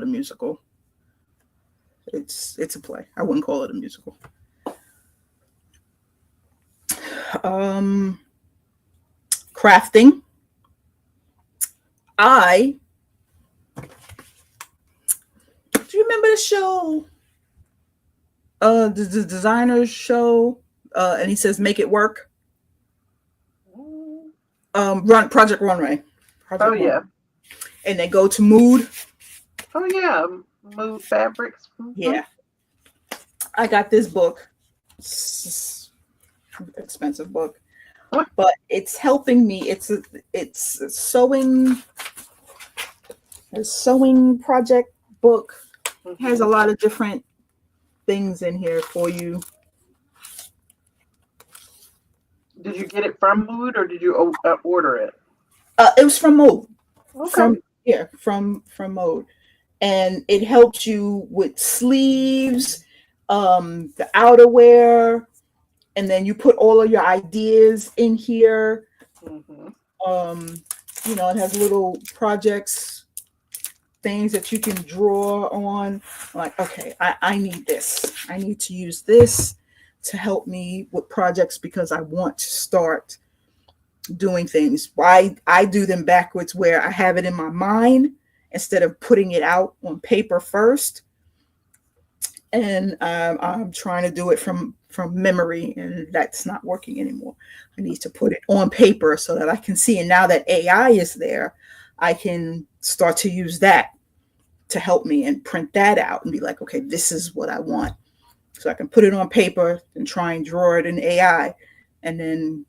musical. It's a play. I wouldn't call it a musical. Crafting. Do you remember the show? The designer's show, and he says, "Make it work." Project Runway. Yeah. And they go to Mood. Oh yeah, Mood Fabrics. Mm-hmm. Yeah. I got this book. Expensive book, but it's helping me. It's a sewing project book. Mm-hmm. Has a lot of different things in here for you. Did you get it from Mood or did you order it? It was from Mood. Okay. From Mood, and it helps you with sleeves. the outerwear, and then you put all of your ideas in here. Mhm. It has little projects, things that you can draw on. I'm like, okay, I need this. I need to use this to help me with projects because I want to start doing things. Why I do them backwards, where I have it in my mind instead of putting it out on paper first. And I'm trying to do it from memory, and that's not working anymore. I need to put it on paper so that I can see. And now that AI is there, I can start to use that to help me and print that out and be like, okay, this is what I want. So I can put it on paper and try and draw it in AI. And then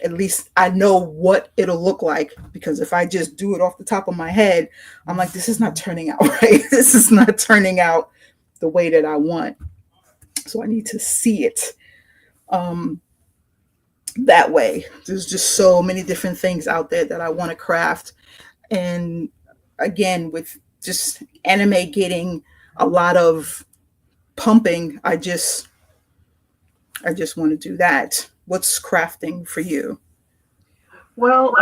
at least I know what it'll look like, because if I just do it off the top of my head, I'm like, this is not turning out right. This is not turning out the way that I want. So I need to see it that way. There's just so many different things out there that I want to craft. And again, with just anime getting a lot of pumping, I just want to do that. What's crafting for you? Well,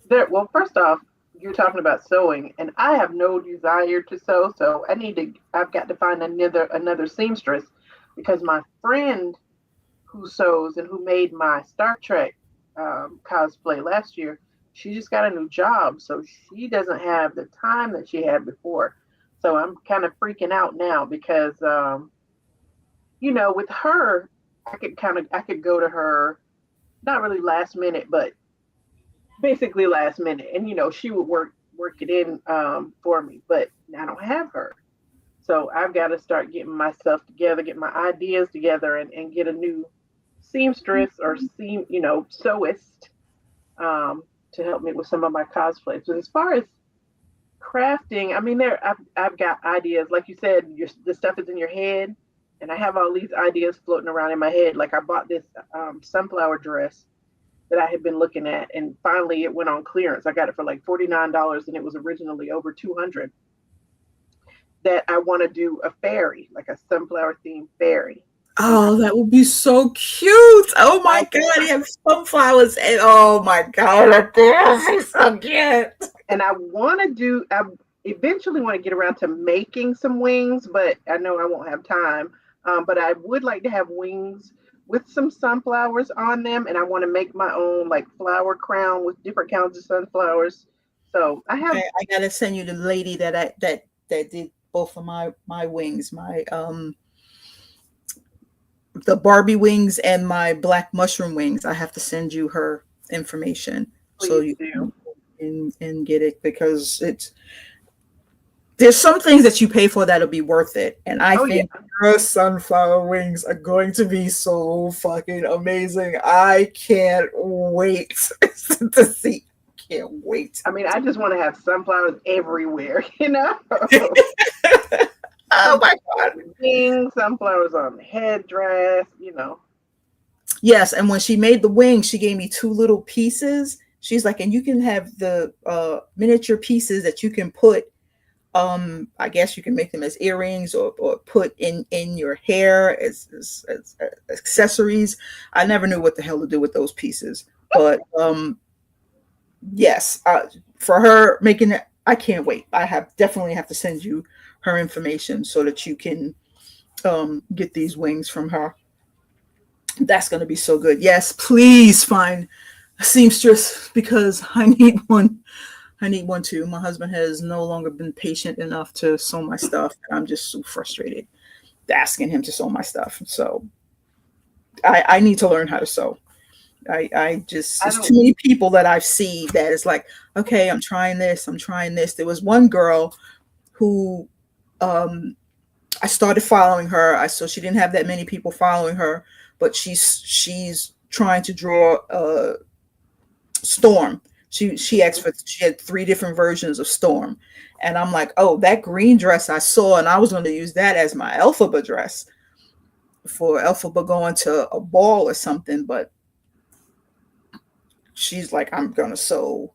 well, first off, you're talking about sewing, and I have no desire to sew, so I've got to find another seamstress, because my friend who sews and who made my Star Trek cosplay last year, she just got a new job, so she doesn't have the time that she had before. So I'm kind of freaking out now because, with her, I could go to her, not really last minute, but basically last minute, and she would work it in for me, but I don't have her. So I've got to start getting myself together, get my ideas together, and get a new seamstress or sewist to help me with some of my cosplays. But as far as crafting, I mean, I've got ideas. Like you said, the stuff is in your head, and I have all these ideas floating around in my head. Like I bought this sunflower dress that I had been looking at, and finally it went on clearance. I got it for like $49, and it was originally over $200. That I want to do a fairy, like a sunflower themed fairy. Oh, that would be so cute. Oh my God, you have sunflowers, and oh my God, that is so cute. And I eventually want to get around to making some wings, but I know I won't have time. But I would like to have wings with some sunflowers on them, and I want to make my own like flower crown with different kinds of sunflowers. So I gotta send you the lady that did both of my wings, my the Barbie wings and my black mushroom wings. I have to send you her information. Please so you do. And get it, because there's some things that you pay for that'll be worth it. And I think your sunflower wings are going to be so fucking amazing. I can't wait to see. Can't wait. I mean, I just want to have sunflowers everywhere, Oh my God. Sunflowers on the headdress, Yes, and when she made the wings, she gave me 2 little pieces. She's like, and you can have the miniature pieces that you can put, I guess you can make them as earrings or put in your hair as accessories. I never knew what the hell to do with those pieces. But yes, for her making it, I can't wait. I definitely have to send you her information so that you can get these wings from her. That's going to be so good. Yes, please find a seamstress, because I need one. I need one too. My husband has no longer been patient enough to sew my stuff. And I'm just so frustrated asking him to sew my stuff. So I need to learn how to sew. There's too many people that I've seen that is like, okay, I'm trying this. There was one girl who I started following her. So she didn't have that many people following her, but she's trying to draw Storm. She had 3 different versions of Storm, and I'm like, oh, that green dress I saw, and I was going to use that as my Elphaba dress for Elphaba going to a ball or something. But she's like, I'm going to sew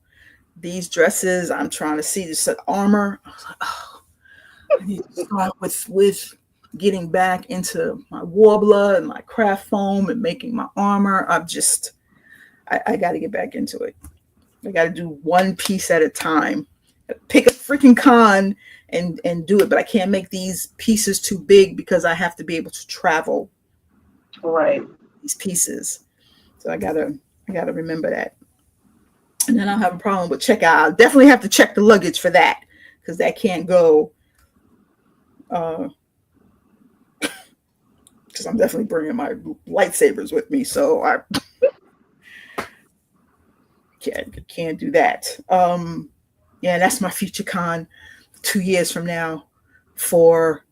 these dresses. I'm trying to see this armor. I was like, oh, I need to start with getting back into my warbler and my craft foam and making my armor. I got to get back into it. I got to do one piece at a time. Pick a freaking con and do it, but I can't make these pieces too big because I have to be able to travel Right. these pieces. So I gotta remember that. And then I'll have a problem with checkout. I'll definitely have to check the luggage for that because that can't go. Because I'm definitely bringing my lightsabers with me, so I can't do that. Yeah, that's my future con 2 years from now for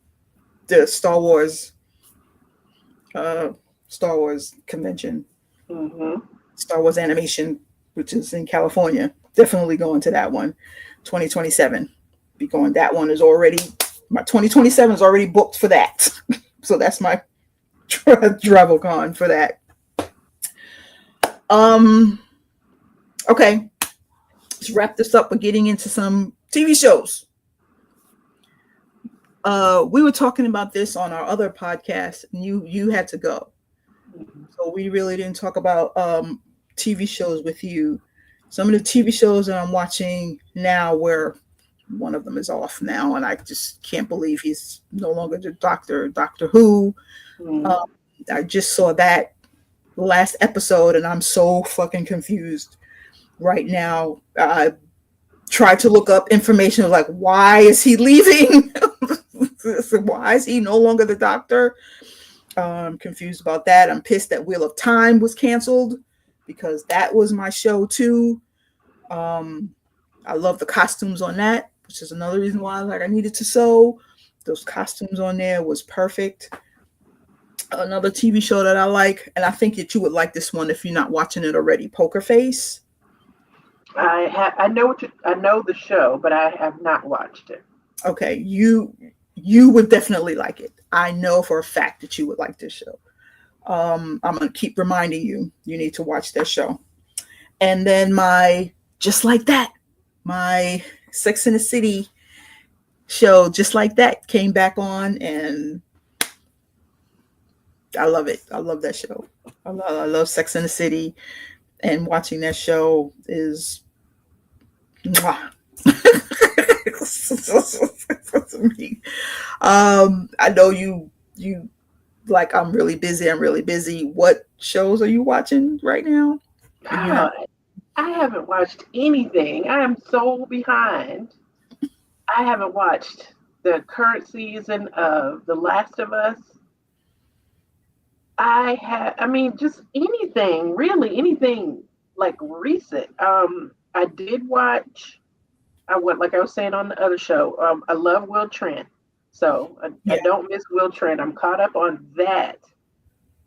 the Star Wars convention, Star Wars animation, which is in California. Definitely going to that one. 2027. Be going. That one is already, my 2027 is already booked for that. So that's my travel con for that. Okay. Let's wrap this up with getting into some TV shows. We were talking about this on our other podcast, and you had to go. So we really didn't talk about TV shows with you. Some of the TV shows that I'm watching now, where one of them is off now, and I just can't believe he's no longer the Doctor Who. I just saw that last episode, and I'm so fucking confused right now. I tried to look up information of like, why is he leaving? Why is he no longer the Doctor? I'm confused about that. I'm pissed that Wheel of Time was canceled because that was my show too. I love the costumes on that, which is another reason why I needed to sew. Those costumes on there was perfect. Another TV show that I like, and I think that you would like this one if you're not watching it already, Poker Face. I know the show, but I have not watched it. Okay, you would definitely like it. I know for a fact that you would like this show. I'm gonna keep reminding you need to watch that show. And then my Just Like That, my Sex and the City show, Just Like That, came back on, and I love it. I love that show. I love Sex and the City, and watching that show is mwah. I know you like, I'm really busy. What shows are you watching right now? God, I haven't watched anything. I am so behind. I haven't watched the current season of The Last of Us. Just anything, really, anything like recent. I did watch, like I was saying on the other show, I love Will Trent. So I don't miss Will Trent. I'm caught up on that.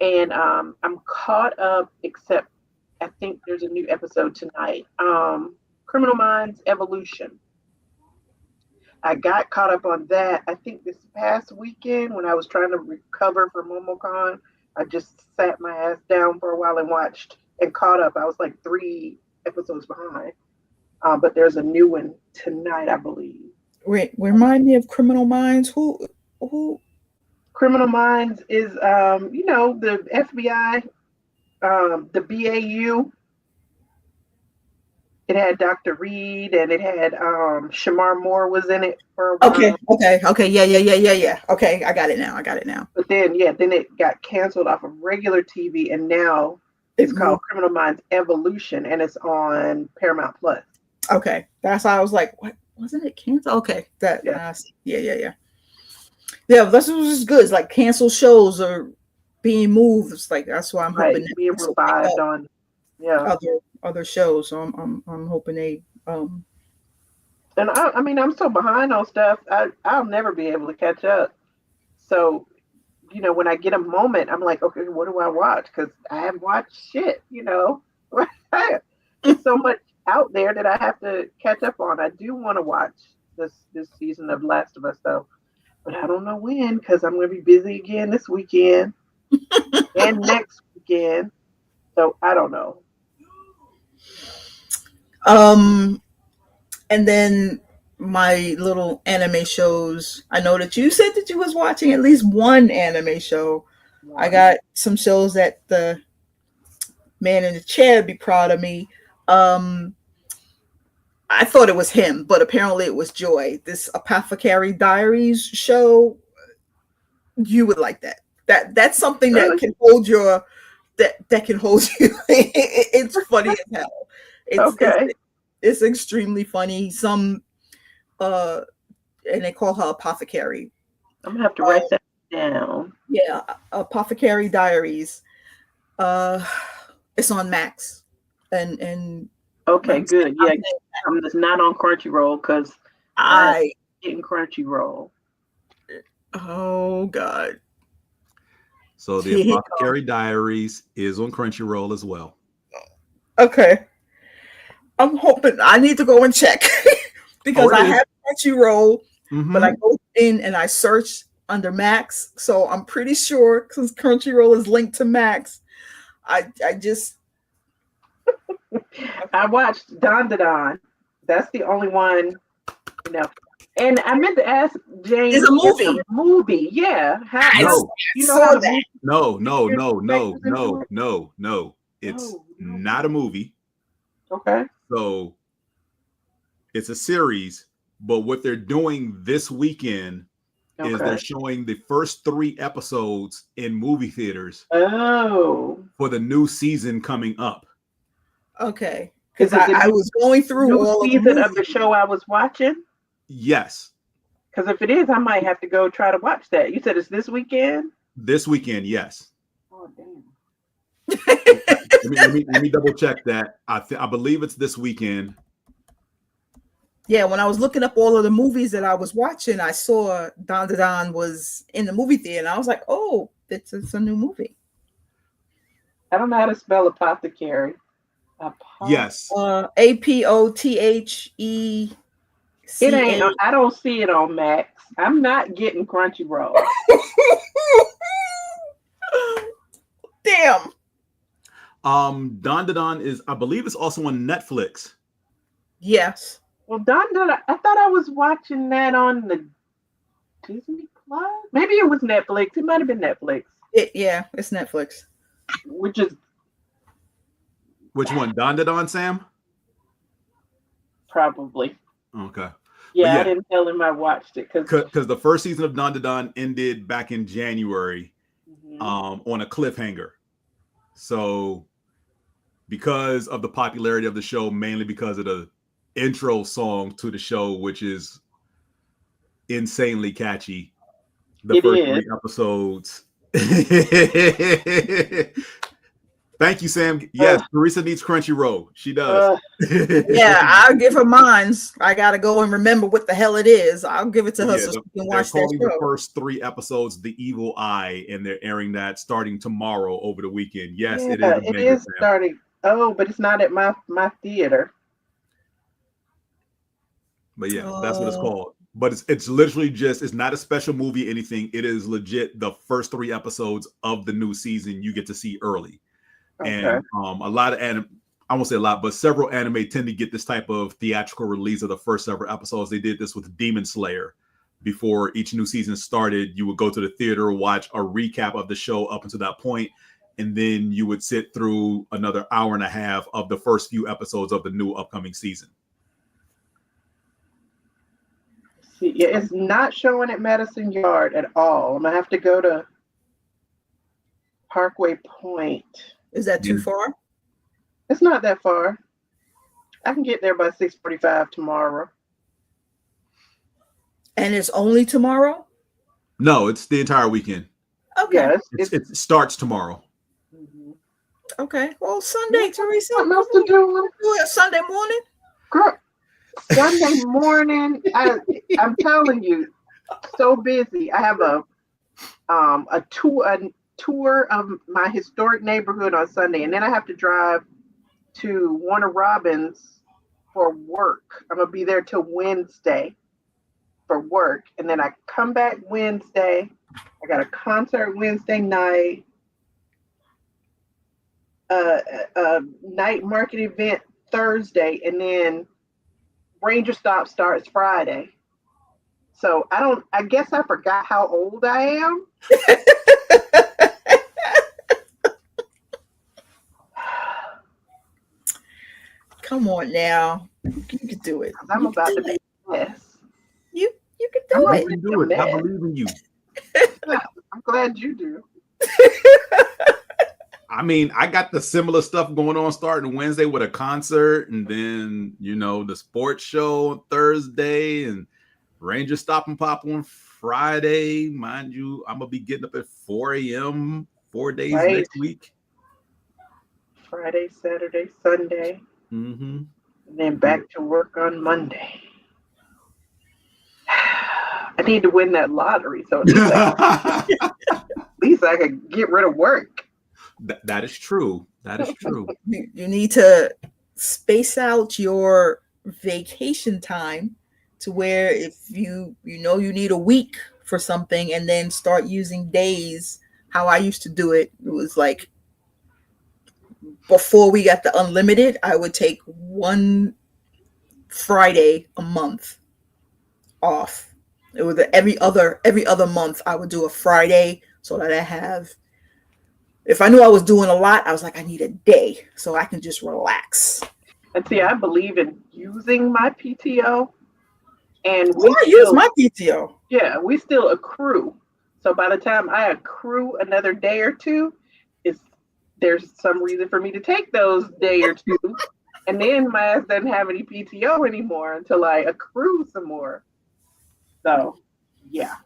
And I'm caught up, except I think there's a new episode tonight. Criminal Minds Evolution. I got caught up on that. I think this past weekend when I was trying to recover from MomoCon, I just sat my ass down for a while and watched and caught up. I was like 3 episodes behind. But there's a new one tonight, I believe. Wait, remind me of Criminal Minds. Who? Criminal Minds is, the FBI, the BAU. It had Dr. Reed, and it had Shamar Moore was in it for a while. Okay. Yeah. Okay, I got it now. But then it got canceled off of regular TV, and now it's called Criminal Minds Evolution, and it's on Paramount Plus. Okay, that's why I was like, what? Wasn't it canceled? Okay, that yeah. This was just good. It's like canceled shows are being moved. It's like that's why I'm hoping being revived on other shows. So I'm hoping they And I'm so behind on stuff. I'll never be able to catch up. So, when I get a moment, I'm like, okay, what do I watch? Because I haven't watched shit. There's so much out there that I have to catch up on. I do want to watch this season of Last of Us though, but I don't know when, because I'm going to be busy again this weekend and next weekend. So I don't know. And then my little anime shows. I know that you said that you was watching at least one anime show. I got some shows that the man in the chair be proud of me. I thought it was him, but apparently it was Joy. This Apothecary Diaries show, you would like that. That's something that Really? can hold your that can hold you. It's funny as hell. Okay. It's extremely funny. Some and they call her Apothecary. I'm gonna have to write that down. Yeah, Apothecary Diaries. It's on Max, and Okay, good. Yeah, it's not on Crunchyroll because I getting Crunchyroll. oh god. So the Apothecary Diaries is on Crunchyroll as well. Okay. I'm hoping I need to go and check because I have Crunchyroll, but I go in and I search under Max, so I'm pretty sure because Crunchyroll is linked to Max. I just I watched Don. That's the only one, you know. And I meant to ask Jane. It's a movie. Movie, yeah. No. You know how the No. It's not a movie. Okay. So it's a series, but what they're doing this weekend is they're showing the first 3 episodes in movie theaters. Oh. For the new season coming up. Okay. Because I was going through all of the show I was watching. Yes. Because if it is, I might have to go try to watch that. You said it's this weekend? This weekend, yes. Oh, damn. let me double check that. I believe it's this weekend. Yeah, when I was looking up all of the movies that I was watching, I saw Don was in the movie theater, and I was like, "Oh, it's a new movie." I don't know how to spell apothecary. Yes. Apothe. It ain't. I don't see it on Max. I'm not getting Crunchyroll. Damn. Don is, I believe, it's also on Netflix. Yes. Well, I thought I was watching that on the Disney Plus. Maybe it was Netflix. It might have been Netflix. Yeah, it's Netflix. Which one? Don, Sam? Probably. Okay. Yeah, I didn't tell him I watched it because the first season of Don ended back in January, on a cliffhanger. So, because of the popularity of the show, mainly because of the intro song to the show, which is insanely catchy, the first 3 episodes. Thank you, Sam. Yes, Teresa needs Crunchyroll. She does. Yeah, I'll give her mines. I gotta go and remember what the hell it is. I'll give it to her so she can watch that show. The first 3 episodes The Evil Eye, and they're airing that starting tomorrow over the weekend. Yes, it is. It is starting. Oh, but it's not at my theater. But yeah, that's what it's called. But it's literally just, it's not a special movie, anything. It is legit the first 3 episodes of the new season you get to see early. Okay. And a lot of I won't say a lot, but several anime tend to get this type of theatrical release of the first several episodes. They did this with Demon Slayer. Before each new season started, you would go to the theater, watch a recap of the show up until that point, and then you would sit through another hour and a half of the first few episodes of the new upcoming season. See, it's not showing at Madison Yard at all. I'm gonna have to go to Parkway Point. Is that too far? It's not that far. I can get there by 6:45 tomorrow. And it's only tomorrow? No, it's the entire weekend. Okay. Yeah, it starts tomorrow. Okay. Well, Sunday, Teresa. Something else to do. Sunday morning? Girl, Sunday morning. I'm telling you, so busy. I have a tour of my historic neighborhood on Sunday, and then I have to drive to Warner Robins for work. I'm gonna be there till Wednesday for work, and then I come back Wednesday. I got a concert Wednesday night, a night market event Thursday, and then Ranger Stop starts Friday. So I guess I forgot how old I am. Come on now. You can do it. I'm about to be a mess. You can I'm do You it. can do it. I believe in you. Yeah, I'm glad you do. I mean, I got the similar stuff going on starting Wednesday with a concert, and then the sports show on Thursday, and Ranger Stop and Pop on Friday. Mind you, I'm gonna be getting up at 4 a.m. 4 days next week. Friday, Saturday, Sunday, Mm-hmm. and then back to work on Monday. I need to win that lottery, so at least I can get rid of work. That is true. That is true. You need to space out your vacation time to where if you you need a week for something, and then start using days. How I used to do it, it was like before we got the unlimited, I would take one Friday a month off. It was every other month I would do a Friday, so that I have, if I knew I was doing a lot, I was like, I need a day so I can just relax. And see, I believe in using my PTO, and I use my PTO. Yeah, we still accrue. So by the time I accrue another day or two, there's some reason for me to take those day or two, and then my ass doesn't have any PTO anymore until I accrue some more. So, yeah.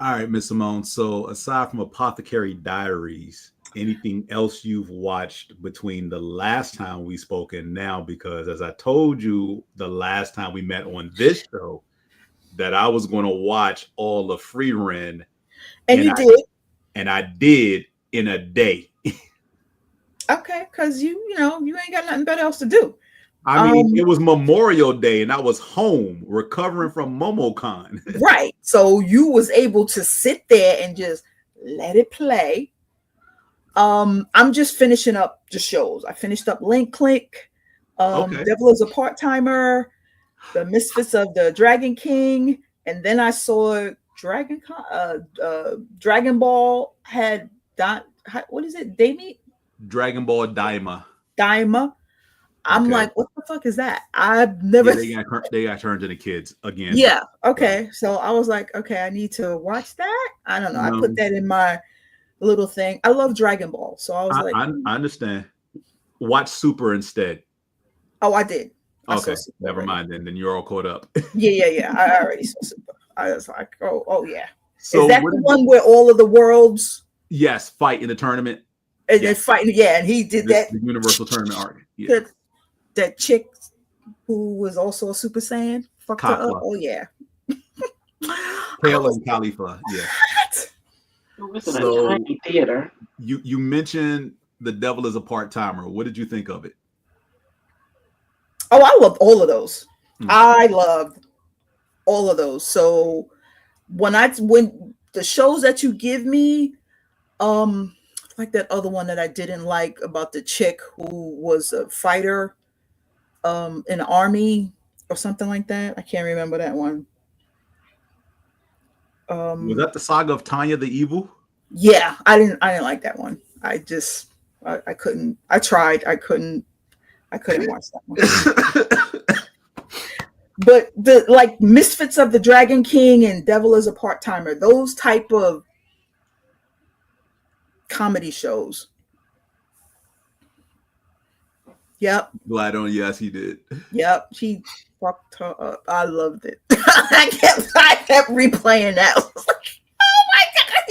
All right, Miss Simone. So aside from Apothecary Diaries, anything else you've watched between the last time we spoke and now? Because as I told you the last time we met on this show, that I was going to watch all of Free Ren. And you did. And I did in a day. Okay, because you ain't got nothing better else to do. I mean, it was Memorial Day, and I was home recovering from MomoCon. Right. So you was able to sit there and just let it play. I'm just finishing up the shows. I finished up Link Click, Devil is a Part-Timer, The Misfits of the Dragon King, and then I saw Dragon Ball had what is it? Dragon Ball Daima. I'm like, what the fuck is that? I've never. Yeah, they got turned into kids again. Yeah. Okay. So I was like, okay, I need to watch that. I don't know. I put that in my little thing. I love Dragon Ball, so I was like, I understand. Watch Super instead. Oh, I did. Okay, never mind. Then you're all caught up. Yeah. I already saw Super. I was like, oh yeah. So is that the one where all of the worlds? Yes, fight in the tournament. And they're fighting, and he did the Universal Tournament arc. Yeah. That chick who was also a Super Saiyan fucked her up. Oh yeah. Kale and Khalifa. Yeah. It was in a tiny theater. You mentioned The Devil is a Part-Timer. What did you think of it? Oh, I loved all of those. I loved all of those. So when the shows that you give me, like that other one that I didn't like about the chick who was a fighter in the army or something like that. I can't remember that one. Was that the saga of Tanya the Evil? Yeah, I didn't like that one. I couldn't. I tried. I couldn't watch that one. But the like Misfits of the Dragon King and Devil is a Part-Timer, those type of comedy shows. Yep. Glad on. Yes, he did. Yep. She fucked her up. I loved it. I kept replaying that. I was like, oh my god.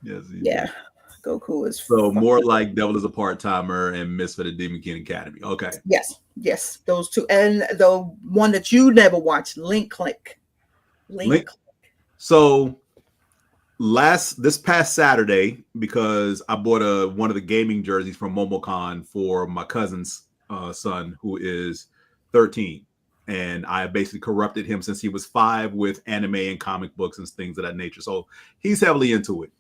Yes, he yeah. did. Goku is so more like Devil is a Part-Timer and Misfit of Demon King Academy. Okay. Yes, those two, and the one that you never watched, Link Click. Link. So this past Saturday, because I bought one of the gaming jerseys from MomoCon for my cousin's son, who is 13, and I basically corrupted him since he was 5 with anime and comic books and things of that nature. So he's heavily into it.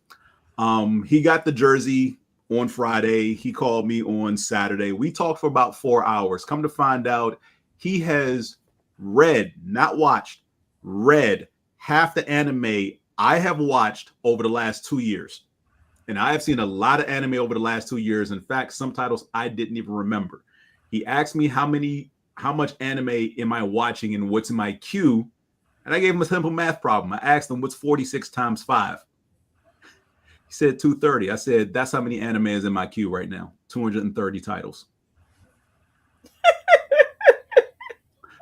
He got the jersey on Friday. He called me on Saturday. We talked for about 4 hours. Come to find out, he has read, not watched, read half the anime I have watched over the last 2 years. And I have seen a lot of anime over the last 2 years. In fact, some titles I didn't even remember. He asked me how much anime am I watching and what's in my queue. And I gave him a simple math problem. I asked him, what's 46 times 5? He said 230. I said, that's how many anime is in my queue right now. 230 titles.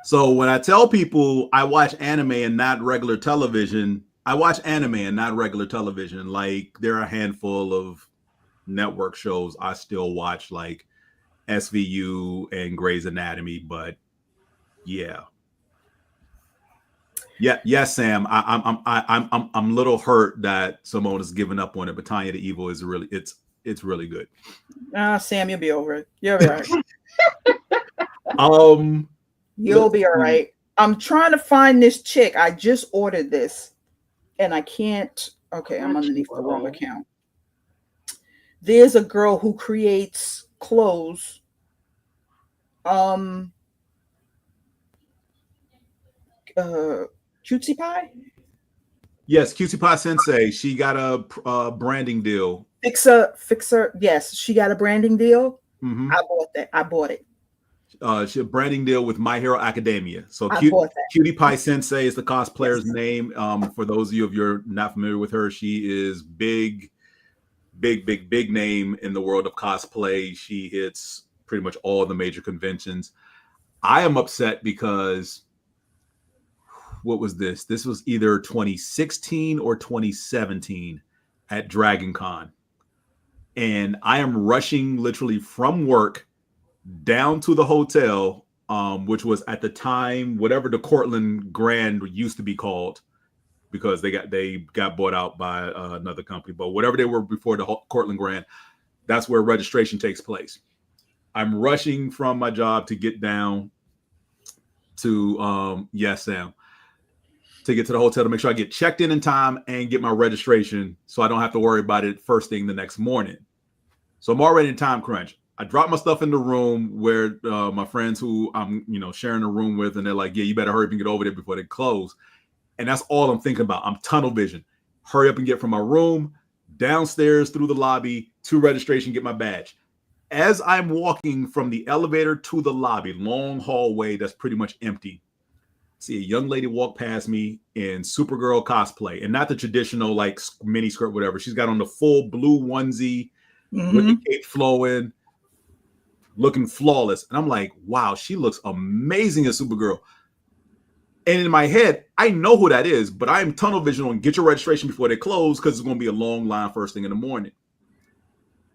So when I tell people I watch anime and not regular television, I watch anime and not regular television. Like, there are a handful of network shows I still watch, like SVU and Grey's Anatomy. But yeah, yes, Sam. I'm a little hurt that Simone has given up on it, but Tanya the Evil is really it's really good. Sam, you'll be over it. You'll be all right. You'll be all right. I'm trying to find this chick. I just ordered this, and I can't. Okay, I'm underneath the wrong account. There's a girl who creates clothes. Cutesy Pie? Yes, Cutie Pie Sensei. She got a branding deal. Fixer. Yes, she got a branding deal. Mm-hmm. I bought that. I bought it. She had a branding deal with My Hero Academia. So Cutie Pie Sensei is the cosplayer's name. For those of you if you're not familiar with her, she is big name in the world of cosplay. She hits pretty much all the major conventions. I am upset because what was this? This was either 2016 or 2017 at Dragon Con. And I am rushing literally from work down to the hotel, which was at the time whatever the Cortland Grand used to be called, because they got bought out by another company. But whatever they were before the Cortland Grand, that's where registration takes place. I'm rushing from my job to get down to Sam, to get to the hotel to make sure I get checked in time and get my registration, so I don't have to worry about it first thing the next morning. So I'm already in time crunch. I dropped my stuff in the room where my friends who I'm, sharing a room with, and they're like, yeah, you better hurry up and get over there before they close. And that's all I'm thinking about. I'm tunnel vision. Hurry up and get from my room downstairs through the lobby to registration, get my badge. As I'm walking from the elevator to the lobby, long hallway that's pretty much empty, see a young lady walk past me in Supergirl cosplay, and not the traditional like mini skirt, whatever. She's got on the full blue onesie with the cape flowing, looking flawless. And I'm like, wow, she looks amazing as Supergirl. And in my head, I know who that is, but I'm tunnel vision on get your registration before they close, because it's going to be a long line first thing in the morning.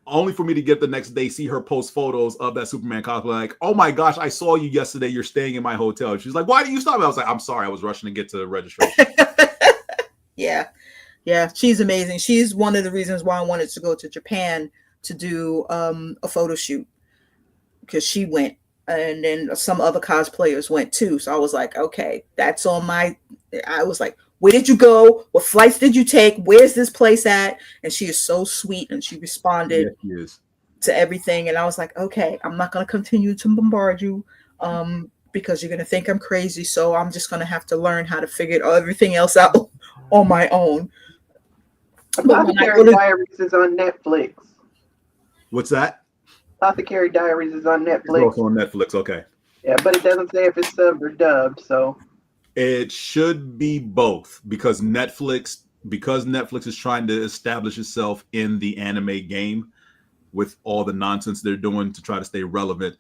Only for me to get the next day, see her post photos of that Superman cosplay, like, oh my gosh, I saw you yesterday. You're staying in my hotel. She's like, why did you stop me? I was like, I'm sorry. I was rushing to get to registration. Yeah. She's amazing. She's one of the reasons why I wanted to go to Japan to do a photo shoot, because she went, and then some other cosplayers went too. So I was like, okay, that's on my. I was like, where did you go? What flights did you take? Where's this place at? And she is so sweet, and she responded to everything. And I was like, okay, I'm not going to continue to bombard you because you're going to think I'm crazy. So I'm just going to have to learn how to figure everything else out on my own. Apothecary Diaries is on Netflix. What's that? Apothecary Diaries is on Netflix. It's also on Netflix, okay. Yeah, but it doesn't say if it's subbed or dubbed, so. It should be both, because Netflix is trying to establish itself in the anime game with all the nonsense they're doing to try to stay relevant.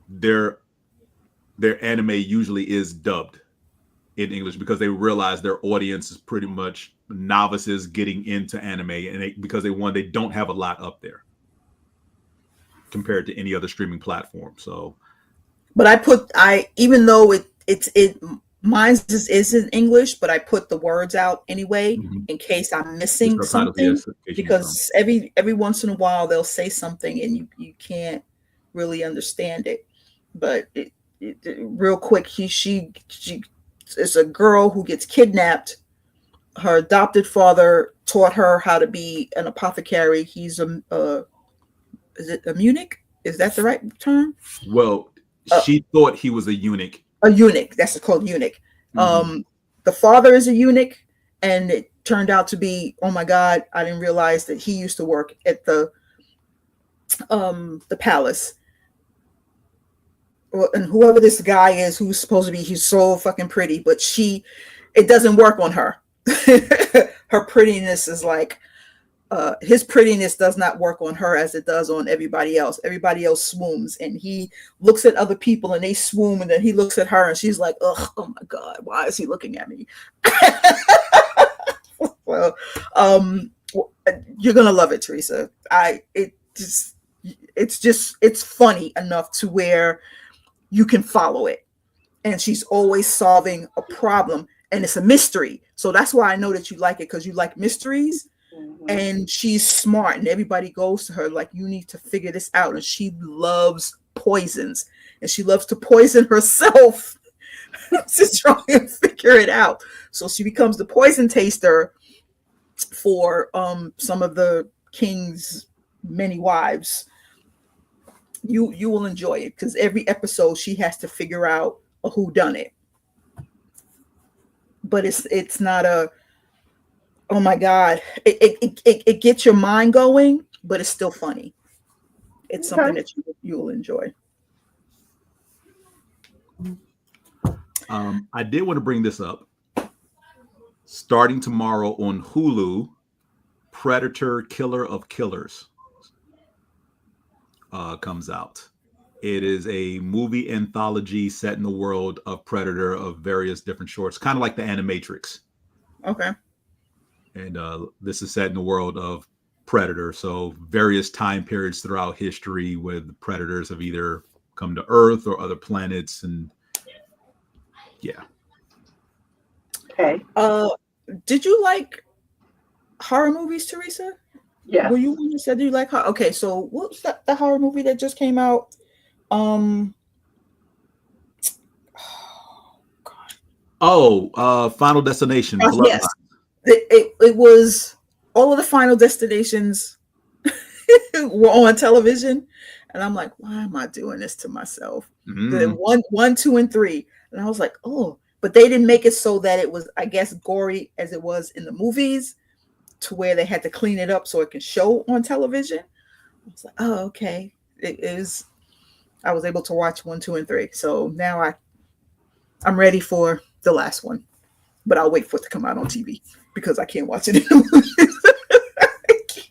Their anime usually is dubbed in English, because they realize their audience is pretty much novices getting into anime, and because they don't have a lot up there compared to any other streaming platform. So, but even though mine is in English, but I put the words out anyway in case I'm missing something, because every once in a while they'll say something and you can't really understand it. But real quick, she is a girl who gets kidnapped. Her adopted father taught her how to be an apothecary. He's is it a Munich? Is that the right term? Well, She thought he was a eunuch. A eunuch. That's called eunuch. Mm-hmm. The father is a eunuch, and it turned out to be, oh my God, I didn't realize that he used to work at the palace. And whoever this guy is, who's supposed to be, he's so fucking pretty, but it doesn't work on her. Her prettiness is like, his prettiness does not work on her as it does on everybody else. Everybody else swoons, and he looks at other people and they swoon, and then he looks at her and she's like, ugh, oh my God, why is he looking at me? Well, you're gonna love it, Teresa. It's funny enough to where you can follow it, and she's always solving a problem, and it's a mystery. So that's why I know that you like it, because you like mysteries. Mm-hmm. And she's smart, and everybody goes to her like, you need to figure this out. And she loves poisons, and she loves to poison herself to try and figure it out. So she becomes the poison taster for some of the king's many wives. You will enjoy it, because every episode she has to figure out a whodunit. But it's not a, oh my God, it gets your mind going, but it's still funny. It's something that you will enjoy. I did want to bring this up. Starting tomorrow on Hulu, Predator: Killer of Killers comes out. It is a movie anthology set in the world of Predator, of various different shorts, kind of like the Animatrix. Okay. And this is set in the world of Predator. So various time periods throughout history where the predators have either come to Earth or other planets. And yeah. Okay. Did you like horror movies, Teresa? Yeah. Were you one who said you like horror? Okay, so what's the horror movie that just came out? Final Destination. Yes. It was, all of the Final Destinations were on television, and I'm like, why am I doing this to myself? The 1, 2, and 3, and I was like, oh, but they didn't make it so that it was, I guess, gory as it was in the movies, to where they had to clean it up so it could show on television. I was like, oh, okay. It is. I was able to watch 1, 2, and 3, so now I'm ready for the last one, but I'll wait for it to come out on TV, because I can't watch it in the movies.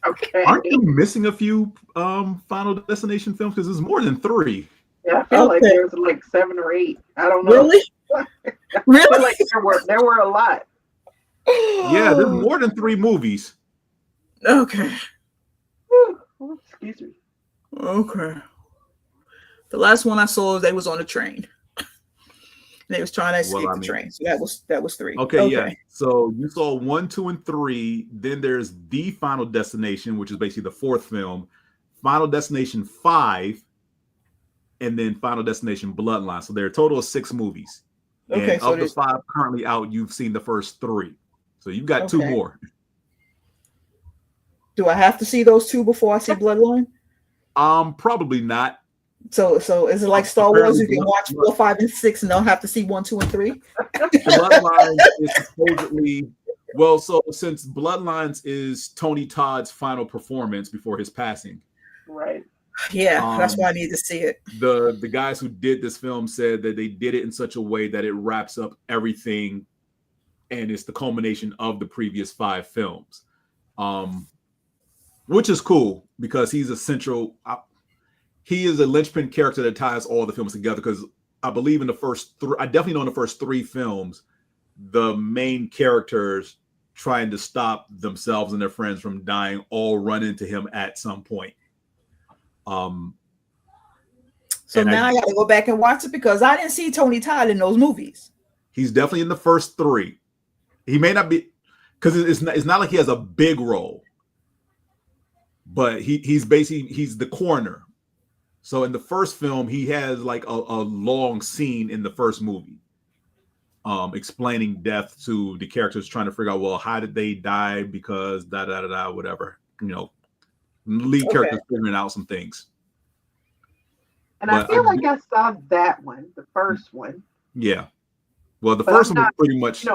Okay. Aren't you missing a few Final Destination films? Because there's more than 3. Yeah, I feel like there's like 7 or 8. I don't know. Really? Really? I feel like there were a lot. Yeah, there's more than 3 movies. Okay. Oh, excuse me. Okay. The last one I saw, they was on a train. They was trying to escape the train. So that was 3. Okay, yeah. So you saw 1, 2, and 3. Then there's The Final Destination, which is basically the 4th film. Final Destination 5, and then Final Destination Bloodline. So there are a total of 6 movies. Okay. And so of the 5 currently out, you've seen the first 3. So you've got 2 more. Do I have to see those 2 before I see Bloodline? Probably not. So is it like Star Wars? You can watch 4, 5, and 6 and don't have to see 1, 2, and 3? Bloodlines is supposedly, well, so since Bloodlines is Tony Todd's final performance before his passing. Right. Yeah, that's why I need to see it. The guys who did this film said that they did it in such a way that it wraps up everything, and it's the culmination of the previous 5 films. Which is cool, because he's a central... he is a linchpin character that ties all the films together, because I believe in the first 3, I definitely know in the first 3 films, the main characters trying to stop themselves and their friends from dying all run into him at some point. So now I got to go back and watch it, because I didn't see Tony Todd in those movies. He's definitely in the first 3. He may not be, because it's not like he has a big role, but he's the coroner. So in the first film, he has like a long scene in the first movie, explaining death to the characters, trying to figure out, well, how did they die? Because whatever, lead characters figuring out some things. And I feel like I saw that one, the first one. Yeah. Well, the But first I'm one was not- pretty much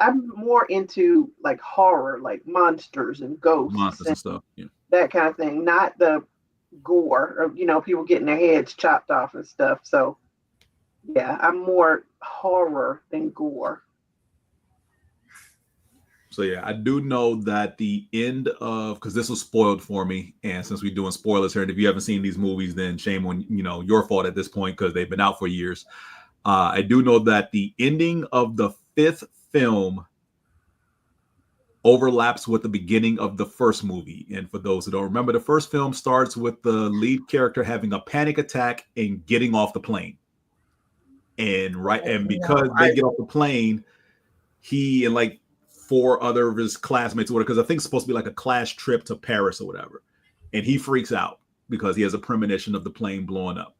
I'm more into like horror, like monsters and ghosts monsters and and stuff. Yeah. that kind of thing, not the gore or people getting their heads chopped off and stuff. So yeah, I'm more horror than gore. So yeah, I do know that the end of, because this was spoiled for me, and since we're doing spoilers here, and if you haven't seen these movies, then shame on your fault at this point because they've been out for years. I do know that the ending of the 5th film overlaps with the beginning of the first movie. And for those who don't remember, the first film starts with the lead character having a panic attack and getting off the plane. And because they get off the plane, he and like 4 other of his classmates or whatever, because I think it's supposed to be like a class trip to Paris or whatever. And he freaks out because he has a premonition of the plane blowing up.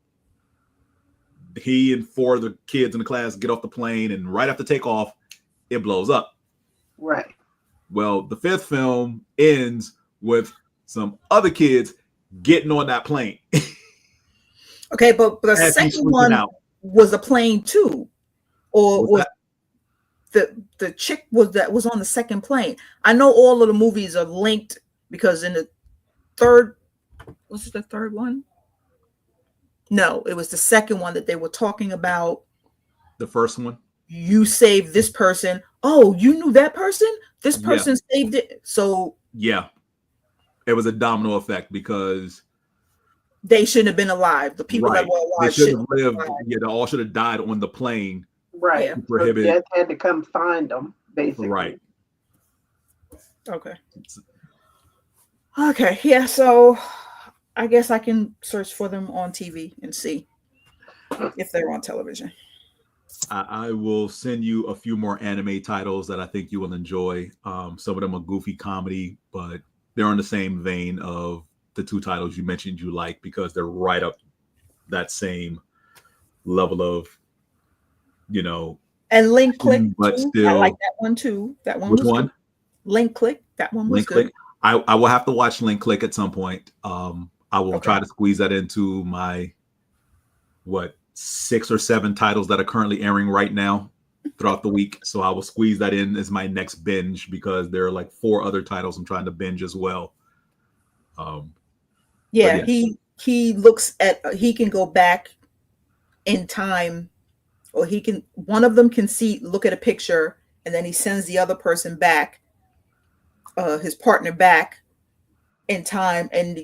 He and 4 of the kids in the class get off the plane, and right after takeoff, it blows up. Right. Well, the 5th film ends with some other kids getting on that plane. Okay, but the second one was a plane too, or was the chick was on the second plane. I know all of the movies are linked because in the third, was it the third one? No, it was the second one that they were talking about. The first one? You saved this person. Oh, you knew that person? This person saved it. So yeah, it was a domino effect because they shouldn't have been alive. The people that were alive they should have lived. Yeah, they all should have died on the plane. Right. Yeah. Prohibited. Death had to come find them, basically. Right. Okay. Okay. Yeah. So I guess I can search for them on TV and see if they're on television. I will send you a few more anime titles that I think you will enjoy. Some of them are goofy comedy, but they're in the same vein of the 2 titles you mentioned you like because they're right up that same level of, And Link Click, but too. still, I like that one too. That one which was one? Good. Link Click. That one was Link good. Click. I will have to watch Link Click at some point. I will try to squeeze that into my 6 or 7 titles that are currently airing right now throughout the week. So I will squeeze that in as my next binge because there are like 4 other titles I'm trying to binge as well. He looks at he can go back in time, or one of them can look at a picture, and then he sends the other person back, his partner back in time, and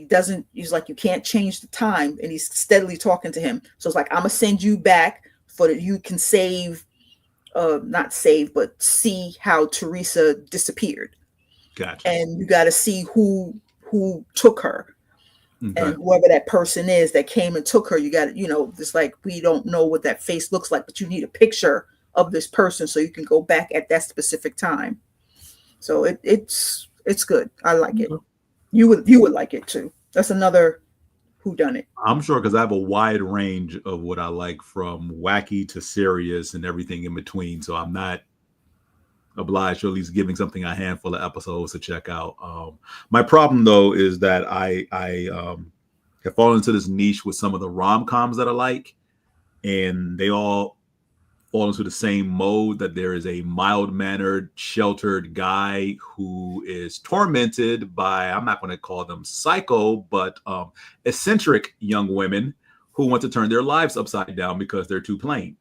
he's like, you can't change the time, and he's steadily talking to him. So it's like, I'm gonna send you back so that you can not save, but see how Teresa disappeared. Gotcha. And you got to see who took her. Okay. And whoever that person is that came and took her, you got to, it's like, we don't know what that face looks like, but you need a picture of this person so you can go back at that specific time. So it's good. I like it. You would like it too. That's another whodunit. I'm sure because I have a wide range of what I like, from wacky to serious and everything in between. So I'm not obliged to at least giving something a handful of episodes to check out. My problem though is that I have fallen into this niche with some of the rom-coms that I like, and they all fall into the same mode that there is a mild-mannered, sheltered guy who is tormented by, I'm not going to call them psycho, but eccentric young women who want to turn their lives upside down because they're too plain.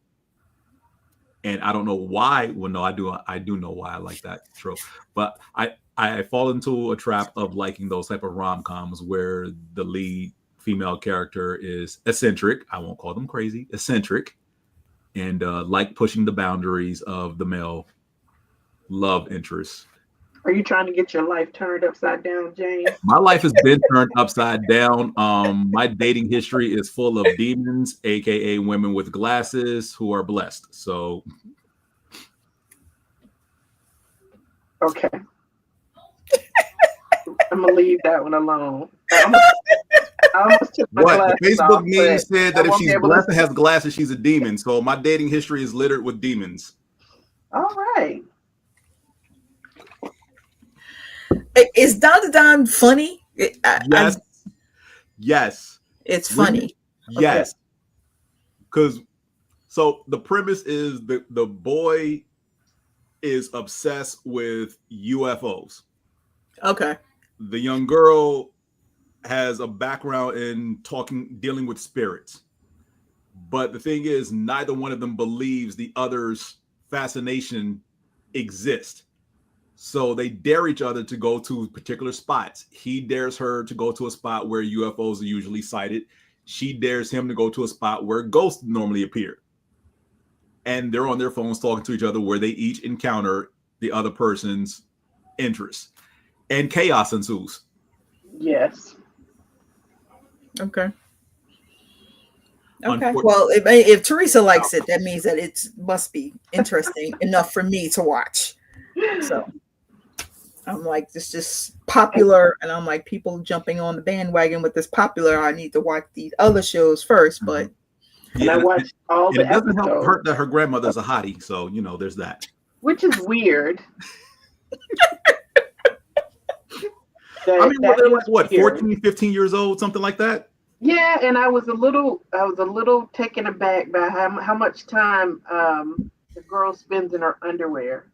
And I don't know why. Well, no, I do know why I like that trope. But I fall into a trap of liking those type of rom-coms where the lead female character is eccentric. I won't call them crazy, eccentric, and like pushing the boundaries of the male love interest. Are you trying to get your life turned upside down, James? My life has been turned upside down. My dating history is full of demons, aka women with glasses who are blessed. So, okay, I'm gonna leave that one alone. I almost took my what the glasses Facebook off, meme said that I if won't she's be able blessed to- and has glasses, she's a demon. So my dating history is littered with demons. All right. Is Don funny? Yes. It's funny. Yes. Because so the premise is the boy is obsessed with UFOs. Okay. The young girl has a background in dealing with spirits. But the thing is, neither one of them believes the other's fascination exists. So they dare each other to go to particular spots. He dares her to go to a spot where UFOs are usually sighted. She dares him to go to a spot where ghosts normally appear. And they're on their phones talking to each other where they each encounter the other person's interests. And chaos ensues. Yes. Okay. Okay. Well, if Teresa likes it, that means that it must be interesting enough for me to watch. So I'm like, this just popular, and I'm like, people jumping on the bandwagon with this popular. I need to watch these other shows first, but I watched all the episodes. It doesn't help her that her grandmother's a hottie, so there's that. Which is weird. I mean, they're like what, 14, 15 years old, something like that. Yeah, and I was a little taken aback by how much time the girl spends in her underwear.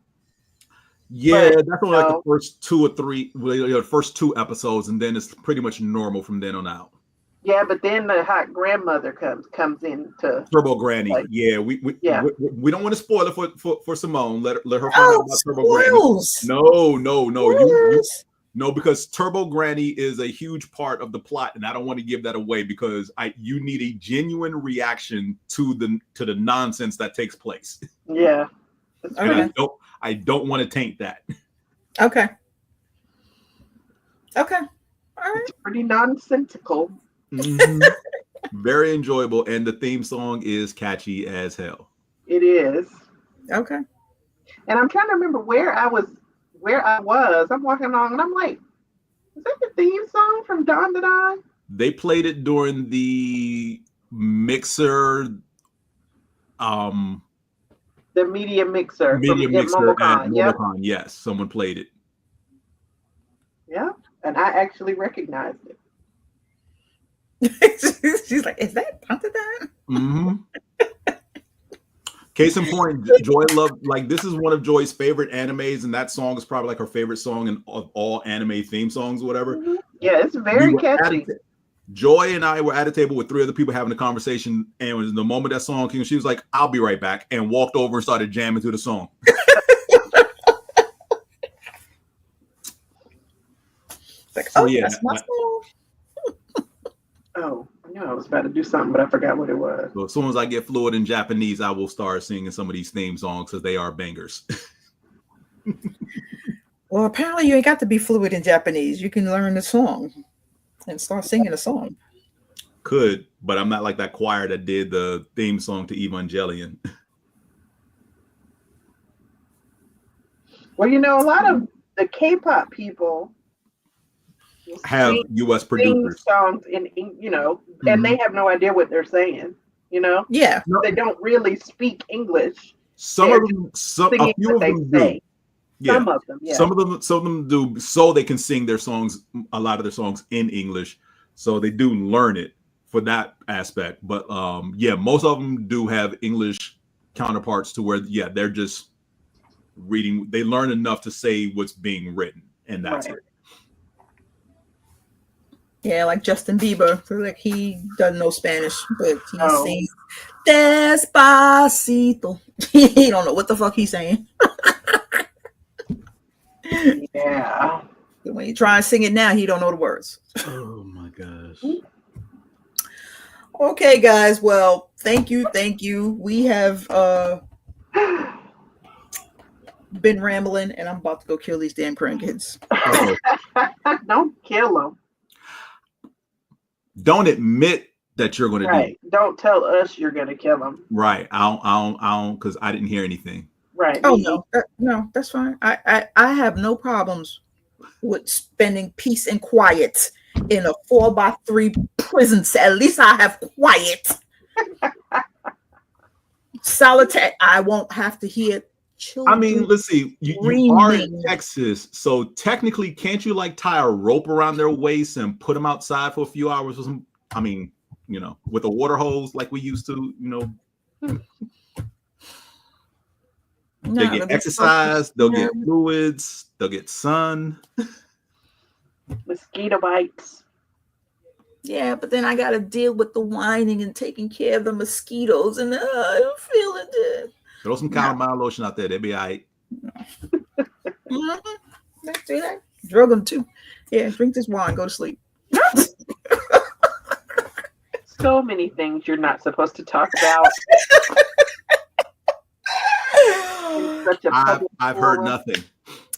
Yeah, but, that's only like the first 2 or 3, the first 2 episodes, and then it's pretty much normal from then on out. Yeah, but then the hot grandmother comes in to Turbo Granny. Like, yeah, we don't want to spoil it for Simone. Let her find out about Turbo Granny. No. No, because Turbo Granny is a huge part of the plot, and I don't want to give that away because you need a genuine reaction to the nonsense that takes place. Yeah. Okay. I don't want to taint that. Okay. All right. It's pretty nonsensical. Mm-hmm. Very enjoyable, and the theme song is catchy as hell. It is. Okay. And I'm trying to remember where I was. I'm walking along and I'm like, is that the theme song from Dawn to Dawn? They played it during the mixer, the media mixer. At MomoCon. Yes, someone played it. Yeah, and I actually recognized it. She's like, is that Dawn to Dawn? Mm-hmm. Case in point, Joy this is one of Joy's favorite animes, and that song is probably like her favorite song in all anime theme songs or whatever. Mm-hmm. Yeah, it's very catchy. Joy and I were at a table with 3 other people having a conversation, and was the moment that song came, she was like, "I'll be right back," and walked over and started jamming to the song. Like, so, yeah, that's my song. Oh, I knew I was about to do something, but I forgot what it was. So as soon as I get fluent in Japanese, I will start singing some of these theme songs because they are bangers. Well, apparently you ain't got to be fluent in Japanese. You can learn the song and start singing the song. Could, but I'm not like that choir that did the theme song to Evangelion. Well, a lot of the K-pop people have U.S. producers songs in mm-hmm. and they have no idea what they're saying. Yeah, they don't really speak English. A few of them do. Yeah. Some of them, yeah. Some of them do, so they can sing their songs, a lot of their songs in English, so they do learn it for that aspect. But most of them do have English counterparts to where they're just reading. They learn enough to say what's being written, and that's it. Yeah, like Justin Bieber. Like he doesn't know Spanish, but he sings Despacito. He don't know what the fuck he's saying. Yeah. When you try and sing it now, he don't know the words. Oh my gosh. Okay, guys. Well, thank you. We have been rambling, and I'm about to go kill these damn grandkids. Don't kill them. Don't admit that you're going to do it. Don't tell us you're going to kill them. Right. I don't, because I didn't hear anything. Right. Oh no, that's fine. I have no problems with spending peace and quiet in a 4x3 prison cell. At least I have quiet. Solitaire. I won't have to hear children. I mean, let's see. You are in Texas, so technically, can't you like tie a rope around their waist and put them outside for a few hours or something? I mean, with a water hose like we used to, they get exercise, they'll get fluids, they'll get sun. Mosquito bites. Yeah, but then I got to deal with the whining and taking care of the mosquitoes, and I'm feeling it. Throw some calamine lotion out there. They'll be all right. See that? Drug them too. Yeah, drink this wine. Go to sleep. So many things you're not supposed to talk about. I've heard nothing.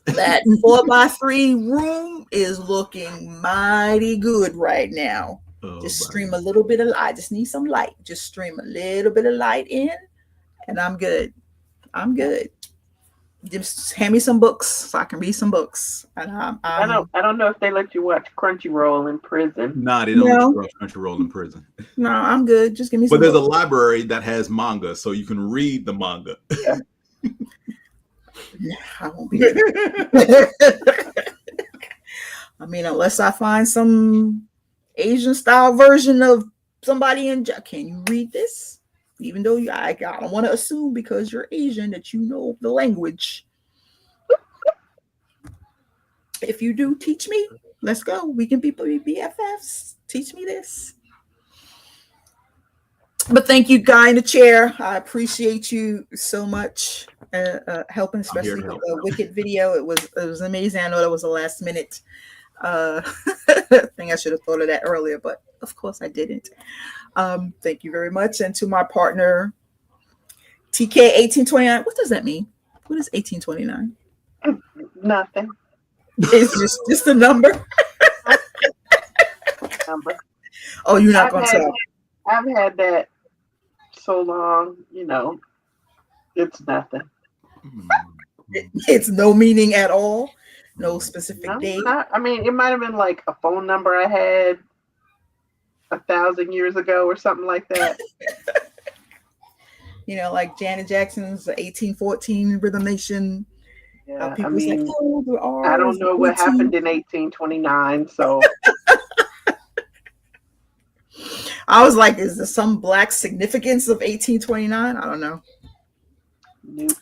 That 4x3 room is looking mighty good right now. Just stream a little bit of light. I just need some light. Just stream a little bit of light in, and I'm good. I'm good. Just hand me some books so I can read some books. And I don't know if they let you watch Crunchyroll in prison. Nah, they don't let you watch Crunchyroll in prison. No, I'm good. Just give me some But there's books. a library that has manga, so you can read the manga. Yeah. I won't be there. I mean, unless I find some Asian style version of somebody in jail. Can you read this? Even though I don't want to assume because you're Asian that you know the language. If you do, teach me. Let's go. We can be BFFs. Teach me this. But thank you, guy in the chair. I appreciate you so much helping, especially with the Wicked video. It was amazing. I know that was a last minute thing. I should have thought of that earlier, but of course I didn't. Thank you very much. And to my partner, TK1829. What does that mean? What is 1829? Nothing. It's just a number. Oh, you're not going to tell. I've had that so long, it's nothing. It's no meaning at all. No specific date. It might have been like a phone number I had 1,000 years ago or something like that. Like Janet Jackson's 1814 Rhythm Nation. Yeah, I don't know what happened in 1829, so. I was like, is there some black significance of 1829? I don't know. Nope.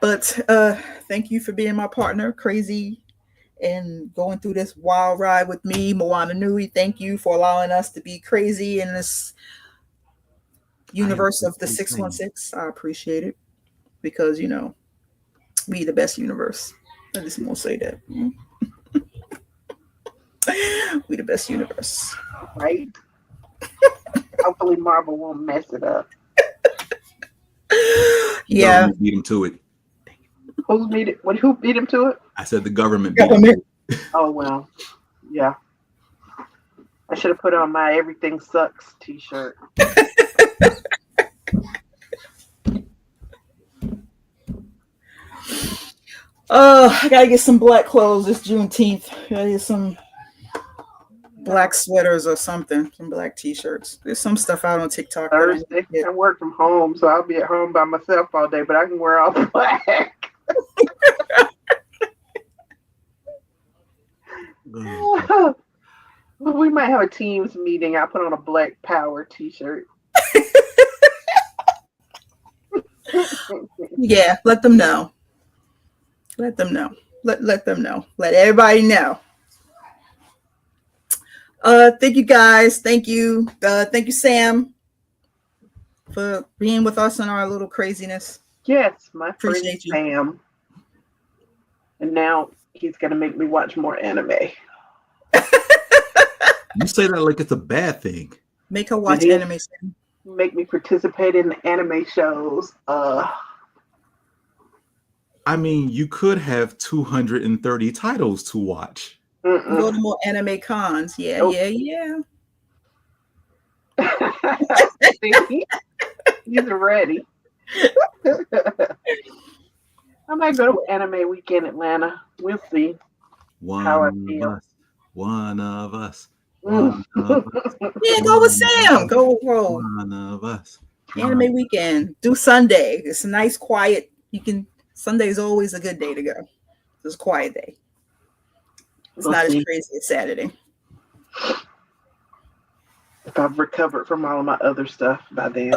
But thank you for being my partner, crazy, and going through this wild ride with me, Moana Nui. Thank you for allowing us to be crazy in this universe of the 616. I appreciate it because, we the best universe. I just won't say that. We the best universe. Right? Hopefully Marvel won't mess it up. Yeah. Beat him to it. Who beat him to it? I said the government beat him. Oh, well. Yeah. I should have put on my Everything Sucks t-shirt. I gotta get some black clothes this Juneteenth. Gotta get some black sweaters or something, some black t-shirts. There's some stuff out on TikTok. Thursday, I work from home, so I'll be at home by myself all day, but I can wear all black. We might have a Teams meeting. I'll put on a Black Power t-shirt. Yeah, let them know. Let them know. Let them know. Let everybody know. Thank you guys. Thank you. Thank you, Sam, for being with us in our little craziness. Yes, my Appreciate friend you. Sam. And now he's gonna make me watch more anime. You say that like it's a bad thing. Make her watch anime. Sam. Make me participate in the anime shows. I mean, you could have 230 titles to watch. Go to more anime cons. Yeah, Nope. yeah. He's ready. I might go to Anime Weekend Atlanta. We'll see. How I feel. One of us. Yeah, go with Sam. Go. One of us. Anime Weekend. Do Sunday. It's a nice, quiet. Sunday is always a good day to go. It's a quiet day. It's not as crazy as Saturday. If I've recovered from all of my other stuff by then.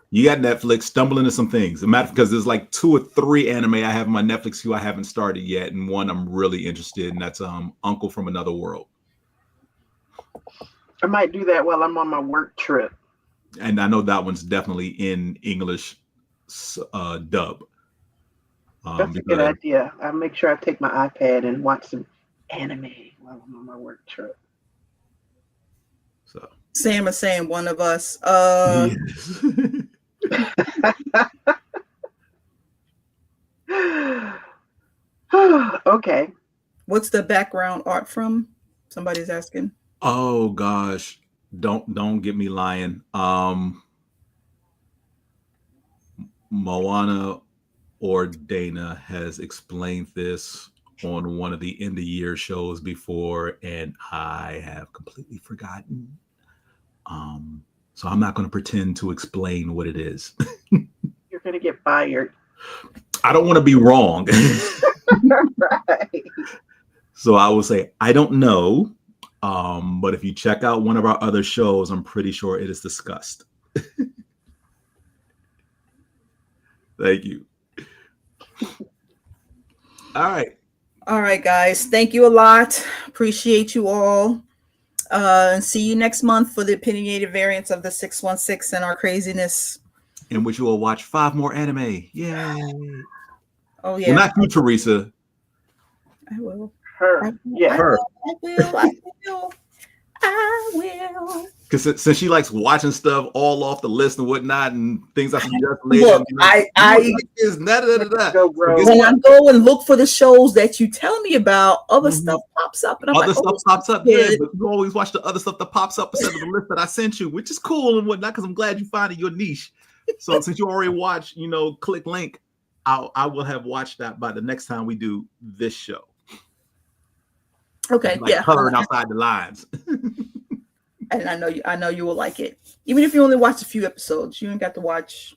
You got Netflix, stumble into some things. Because there's like 2 or 3 anime I have on my Netflix queue I haven't started yet, and one I'm really interested in. That's Uncle from Another World. I might do that while I'm on my work trip. And I know that one's definitely in English dub. That's a good idea. I'll make sure I take my iPad and watch some anime while I'm on my work trip. So Sam is saying one of us. Yes. Okay. What's the background art from? Somebody's asking. Oh gosh, don't get me lying. Moana or Dana has explained this on one of the end of year shows before, and I have completely forgotten. So I'm not going to pretend to explain what it is. You're going to get fired. I don't want to be wrong. Right. So I will say, I don't know. But if you check out one of our other shows, I'm pretty sure it is discussed. Thank you. All right. All right, guys. Thank you a lot. Appreciate you all. See you next month for the opinionated variants of the 616 and our craziness. In which you will watch 5 more anime. Yay. Oh, yeah. Well, not you, Teresa. I will. Her. Yeah. Her. I will. Because since she likes watching stuff all off the list and whatnot and things I suggest later. Look, when I go and look for the shows that you tell me about, other stuff pops up, and I'm other like, stuff pops up, yeah, but you always watch the other stuff that pops up instead of the list that I sent you, which is cool and whatnot, because I'm glad you find your niche. So since you already watched, click link, I will have watched that by the next time we do this show. Okay, yeah, coloring outside the lines. And I know you will like it, even if you only watch a few episodes. You ain't got to watch.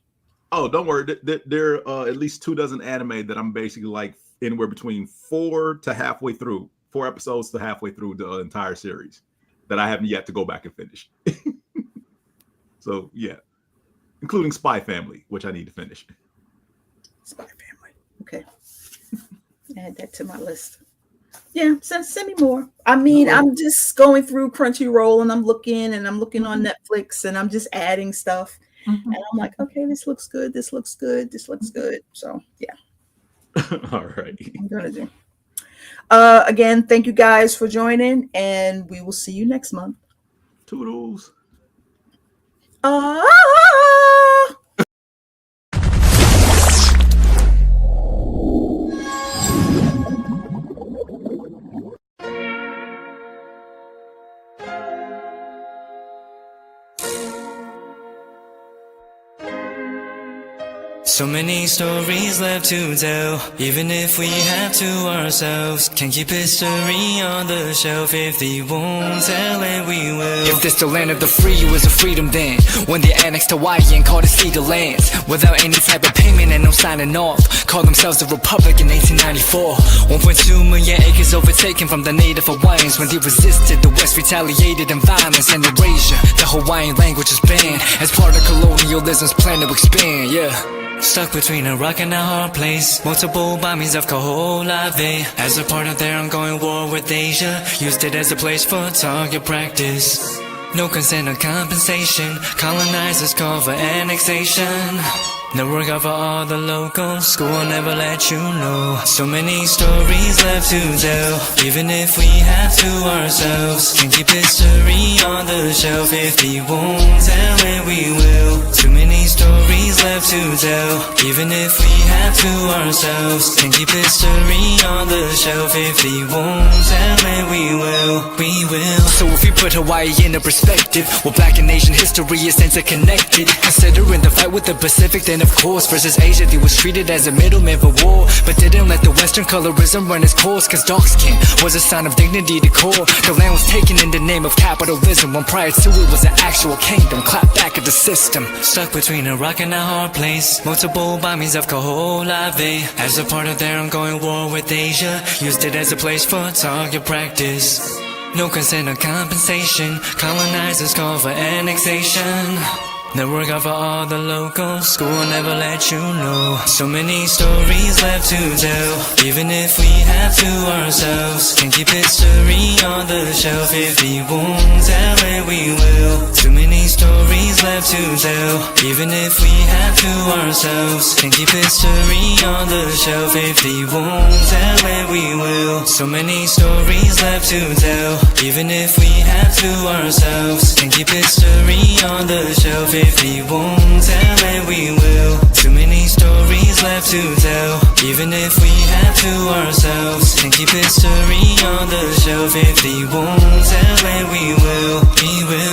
Oh, don't worry. There are at least 24 anime that I'm basically like anywhere between 4 to halfway through, 4 episodes to halfway through the entire series that I haven't yet to go back and finish. So yeah, including Spy Family, which I need to finish. Spy Family. Okay, add that to my list. Yeah, send me more. I mean, I'm just going through Crunchyroll and I'm looking on Netflix and I'm just adding stuff. And I'm like, okay, this looks good. This looks good. This looks good. So yeah. All right. I'm gonna do. Again, thank you guys for joining, and we will see you next month. Toodles. So many stories left to tell, even if we have to ourselves. Can keep history on the shelf. If they won't tell it, we will. If this the land of the free, it was a freedom then. When they annexed Hawaii and called it Cedar Lands, without any type of payment and no signing off. Called themselves the Republic in 1894. 1.2 million acres overtaken from the native Hawaiians. When they resisted, the West retaliated in violence and erasure. The Hawaiian language is banned as part of colonialism's plan to expand, yeah. Stuck between a rock and a hard place. Multiple bombings of Kaho'olawe as a part of their ongoing war with Asia. Used it as a place for target practice. No consent or compensation. Colonizers call for annexation. No work out for all the locals. School will never let you know. So many stories left to tell, even if we have to ourselves. Can keep history on the shelf. If they won't tell it, we will. Too many stories left to tell, even if we have to ourselves. Can keep history on the shelf. If they won't tell it, we will. We will. So if you put Hawaii into perspective, well, Black and Asian history is interconnected. Considering the fight with the Pacific, then of course versus Asia, he was treated as a middleman for war, but didn't let the Western colorism run its course. Cause dark skin was a sign of dignity to core. The land was taken in the name of capitalism, when prior to it was an actual kingdom. Clap back at the system. Stuck between a rock and a hard place. Multiple bombings of Kaho'olawe. As a part of their ongoing war with Asia, used it as a place for target practice. No consent or compensation. Colonizers call for annexation. The work out for all the locals. School will never let you know. So many stories left to tell. Even if we have to ourselves, can keep history on the shelf. If we won't tell it, we will. Too many stories left to tell. Even if we have to ourselves, can keep history on the shelf. If we won't tell it, we will. So many stories left to tell. Even if we have to ourselves, can keep history on the shelf. If we won't tell it, we will. Too many stories left to tell. Even if we have to ourselves, can keep history on the shelf. If we won't tell it, we will. We will.